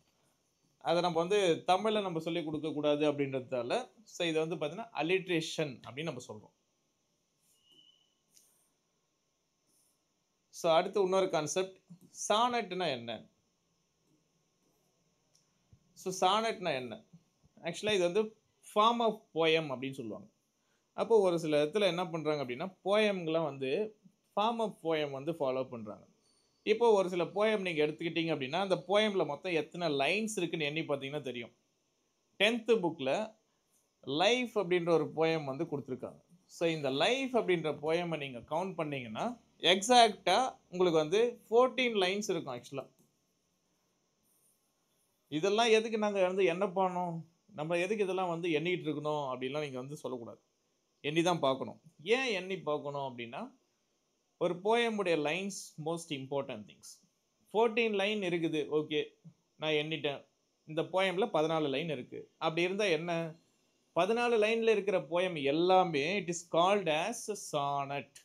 அதை நம்ம வந்து தமிழில் நம்ம சொல்லிக் கொடுக்கக்கூடாது அப்படின்றதால ஸோ இதை வந்து பார்த்தீங்கன்னா அலிட்ரேஷன் அப்படின்னு நம்ம சொல்கிறோம். ஸோ அடுத்து இன்னொரு கான்செப்ட், சானட்னா என்ன? ஸோ சானட்னா என்ன? ஆக்சுவலாக இது வந்து ஃபார்ம் ஆஃப் போயம் அப்படின்னு சொல்லுவாங்க. அப்போ ஒரு சில இடத்துல என்ன பண்ணுறாங்க அப்படின்னா போயம்களாம் வந்து ஃபார்ம் ஆஃப் போயம் வந்து ஃபாலோ பண்ணுறாங்க. இப்போ ஒரு சில போயம் நீங்கள் எடுத்துக்கிட்டீங்க அப்படின்னா அந்த போயமில் மொத்தம் எத்தனை லைன்ஸ் இருக்குன்னு எண்ணி பார்த்தீங்கன்னா தெரியும். 10th புக்கில் லைஃப் அப்படின்ற ஒரு போயம் வந்து கொடுத்துருக்காங்க. ஸோ இந்த லைஃப் அப்படின்ற போயமை நீங்கள் கவுண்ட் பண்ணீங்கன்னா எக்ஸாக்டாக உங்களுக்கு வந்து 14 லைன்ஸ் இருக்கும். ஆக்சுவலாக இதெல்லாம் எதுக்கு நாங்கள் வந்து என்ன பண்ணோம், நம்ம எதுக்கு இதெல்லாம் வந்து எண்ணிட்டு இருக்கணும் அப்படின்லாம் நீங்கள் வந்து சொல்லக்கூடாது. எண்ணி தான் பார்க்கணும். ஏன் எண்ணி பார்க்கணும் அப்படின்னா ஒரு போயமுடைய lines most important things. 14 line இருக்குது, ஓகே நான் எண்ணிட்டேன். இந்த போயமில் 14 லைன் இருக்குது. அப்படி இருந்தால் என்ன, 14 லைனில் இருக்கிற போயம் எல்லாமே it is called as sonnet.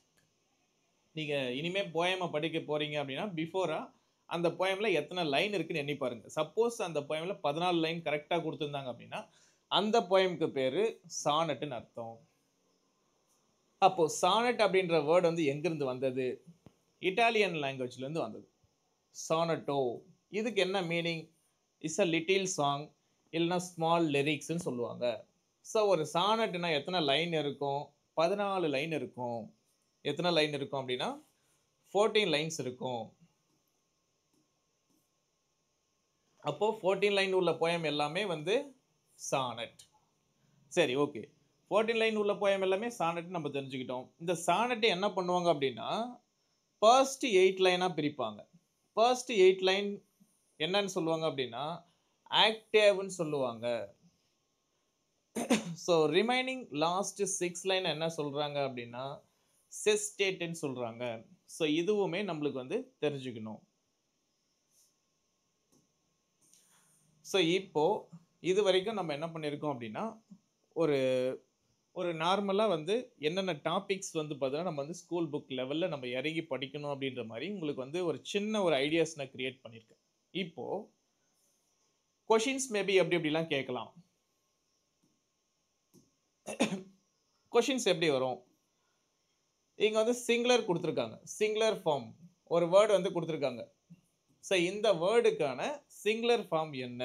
நீங்கள் இனிமேல் போயமை படிக்க போகிறீங்க அப்படின்னா பிஃபோராக அந்த போயமில் எத்தனை லைன் இருக்குன்னு எண்ணி பாருங்கள். சப்போஸ் அந்த போயமில் 14 லைன் கரெக்டாக கொடுத்துருந்தாங்க அப்படின்னா அந்த போயமுக்கு பேர் சானட்டுன்னு அர்த்தம். அப்போ சானட் அப்படின்ற வேர்டு வந்து எங்கிருந்து வந்தது? இட்டாலியன் லாங்குவேஜ்லேருந்து வந்தது. சானட்டோ, இதுக்கு என்ன meaning? It's a little song, இல்லைனா ஸ்மால் லிரிக்ஸ்ன்னு சொல்லுவாங்க. ஸோ ஒரு சானட்னா எத்தனை லைன் இருக்கும்? 14 லைன் இருக்கும். எத்தனை லைன் இருக்கும் அப்படின்னா 14 லைன்ஸ் இருக்கும். அப்போ 14 லைன் உள்ள போயம் எல்லாமே வந்து சானட். சரி, ஓகே. 14 லைன் உள்ள போயம் எல்லாமே சானட் நம்ம தெரிஞ்சுக்கிட்டோம். இந்த சானட்டை என்ன பண்ணுவாங்க அப்படின்னா ஃபர்ஸ்ட் 8 லைனாக பிரிப்பாங்க. ஃபர்ஸ்ட் 8 லைன் என்னன்னு சொல்லுவாங்க அப்படின்னா ஆக்டேவ்னு சொல்லுவாங்க. ஸோ ரிமைனிங் லாஸ்ட் 6 லைன் என்ன சொல்றாங்க அப்படின்னா செஸ்டேட்னு சொல்றாங்க. ஸோ இதுவுமே நம்மளுக்கு வந்து தெரிஞ்சுக்கணும். ஸோ இப்போ இது வரைக்கும் நம்ம என்ன பண்ணியிருக்கோம் அப்படின்னா ஒரு ஒரு நார்மலாக வந்து என்னென்ன டாபிக்ஸ் வந்து பார்த்தீங்கன்னா நம்ம வந்து ஸ்கூல் புக் லெவலில் நம்ம இறங்கி படிக்கணும் அப்படின்ற மாதிரி உங்களுக்கு வந்து ஒரு சின்ன ஒரு ஐடியாஸ் நான் கிரியேட் பண்ணியிருக்கேன். இப்போ கொஷின்ஸ் மேபி எப்படி எப்படிலாம் கேட்கலாம். கொஷின்ஸ் எப்படி வரும்? இங்கே வந்து சிங்குலர் கொடுத்துருக்காங்க, சிங்குலர் ஃபார்ம் ஒரு வேர்டு வந்து கொடுத்துருக்காங்க. ஸோ இந்த வேர்டுக்கான சிங்குலர் ஃபார்ம் என்ன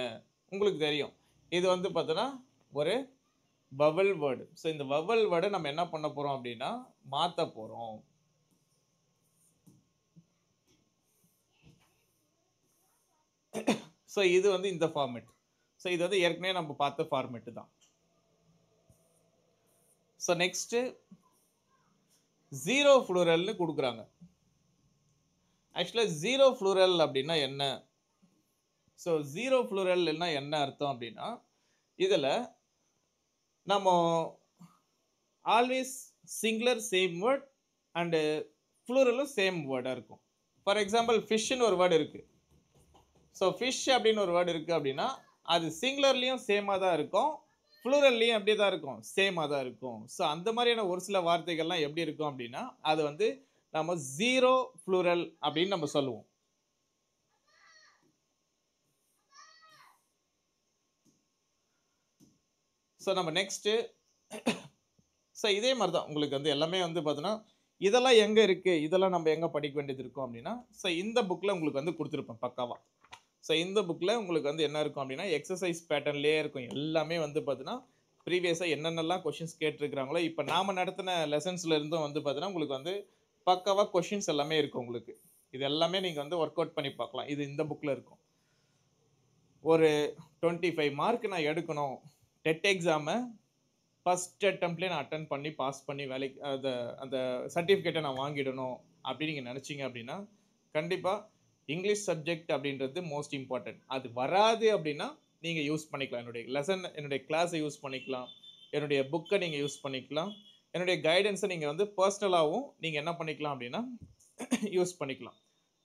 உங்களுக்கு தெரியும். இது வந்து பார்த்தோன்னா ஒரு வவல் வேர்டு. ஸோ இந்த வவல் வேர்டை நம்ம என்ன பண்ண போகிறோம் அப்படின்னா மாற்ற போகிறோம். ஸோ இது வந்து இந்த ஃபார்மேட். ஸோ இது வந்து ஏற்கனவே நம்ம பார்த்த ஃபார்மேட்டு தான். ஸோ நெக்ஸ்ட்டு ஜீரோ ஃப்ளூரல்னு கொடுக்குறாங்க. ஆக்சுவலாக ஜீரோ ஃப்ளூரல் அப்படின்னா என்ன? ஸோ ஜீரோ ஃப்ளூரல்னா என்ன அர்த்தம் அப்படின்னா இதில் நம்ம always singular same word and ஃப்ளூரலும் சேம் வேர்டாக இருக்கும். ஃபார் எக்ஸாம்பிள் ஃபிஷ்ஷுன்னு ஒரு வேர்டு இருக்குது. ஸோ ஃபிஷ் அப்படின்னு ஒரு வேர்டு இருக்குது அப்படின்னா அது சிங்குலர்லேயும் சேமாக தான் இருக்கும், ஃப்ளூரல்லையும் எப்படி தான் இருக்கும், சேமாக தான் இருக்கும். ஸோ அந்த மாதிரியான ஒரு சில வார்த்தைகள்லாம் எப்படி இருக்கும் அப்படின்னா அது வந்து நம்ம ஜீரோ ஃப்ளூரல் அப்படின்னு நம்ம சொல்லுவோம். ஸோ நம்ம நெக்ஸ்ட்டு ஸோ இதே மாதிரி தான் உங்களுக்கு வந்து எல்லாமே வந்து பார்த்தீங்கன்னா இதெல்லாம் எங்கே இருக்குது, இதெல்லாம் நம்ம எங்கே படிக்க வேண்டியது இருக்கும் அப்படின்னா, ஸோ இந்த புக்கில் உங்களுக்கு வந்து கொடுத்துருப்பேன் பக்காவாக. ஸோ இந்த புக்கில் உங்களுக்கு வந்து என்ன இருக்கும் அப்படின்னா எக்ஸசைஸ் பேட்டர்ன்லேயே இருக்கும் எல்லாமே வந்து பார்த்தீங்கன்னா ப்ரீவியஸாக என்னென்னலாம் கொஷின்ஸ் கேட்டிருக்கிறாங்களோ இப்போ நாம் நடத்தின லெசன்ஸில் இருந்தும் வந்து பார்த்தீங்கன்னா உங்களுக்கு வந்து பக்காவாக கொஷின்ஸ் எல்லாமே இருக்கும் உங்களுக்கு. இது எல்லாமே நீங்கள் வந்து ஒர்க் அவுட் பண்ணி பார்க்கலாம். இது இந்த புக்கில் இருக்கும். ஒரு 25 மார்க் நான் எடுக்கணும், டெட் எக்ஸாமை ஃபஸ்ட் அட்டம்ப்ட்லேயே நான் அட்டன் பண்ணி பாஸ் பண்ணி வேலைக்கு அந்த சர்டிஃபிகேட்டை நான் வாங்கிடணும் அப்படின்னு நீங்கள் நினச்சிங்க அப்படின்னா கண்டிப்பாக இங்கிலீஷ் சப்ஜெக்ட் அப்படின்றது மோஸ்ட் இம்பார்ட்டன்ட். அது வராது அப்படின்னா நீங்கள் யூஸ் பண்ணிக்கலாம். என்னுடைய கிளாஸை யூஸ் பண்ணிக்கலாம், என்னுடைய புக்கை நீங்கள் யூஸ் பண்ணிக்கலாம், என்னுடைய கைடன்ஸை நீங்கள் வந்து பர்சனலாகவும் நீங்கள் என்ன பண்ணிக்கலாம் அப்படின்னா யூஸ் பண்ணிக்கலாம்.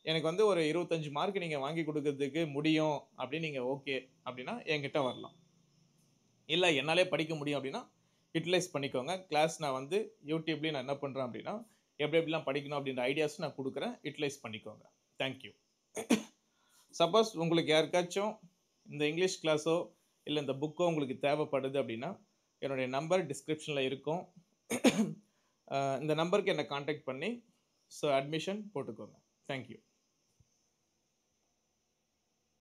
எனக்கு வந்து ஒரு 25 மார்க் நீங்கள் வாங்கி கொடுக்கறதுக்கு முடியும் அப்படின்னு நீங்கள் ஓகே அப்படின்னா என்கிட்ட வரலாம். இல்லை என்னாலே படிக்க முடியும் அப்படின்னா யூட்டிலைஸ் பண்ணிக்கோங்க. கிளாஸ் நான் வந்து யூடியூப்லேயும் நான் என்ன பண்ணுறேன் அப்படின்னா எப்படி எப்படிலாம் படிக்கணும் அப்படின்ற ஐடியாஸ் நான் கொடுக்குறேன். யூட்டிலைஸ் பண்ணிக்கோங்க. தேங்க்யூ. சப்போஸ் உங்களுக்கு யாருக்காச்சும் இந்த இங்கிலீஷ் கிளாஸோ இல்லை இந்த புக்கோ உங்களுக்கு தேவைப்படுது அப்படின்னா என்னுடைய நம்பர் டிஸ்கிரிப்ஷனில் இருக்கும். இந்த நம்பருக்கு என்னை காண்டாக்ட் பண்ணி ஸோ அட்மிஷன் போட்டுக்கோங்க. தேங்க்யூ.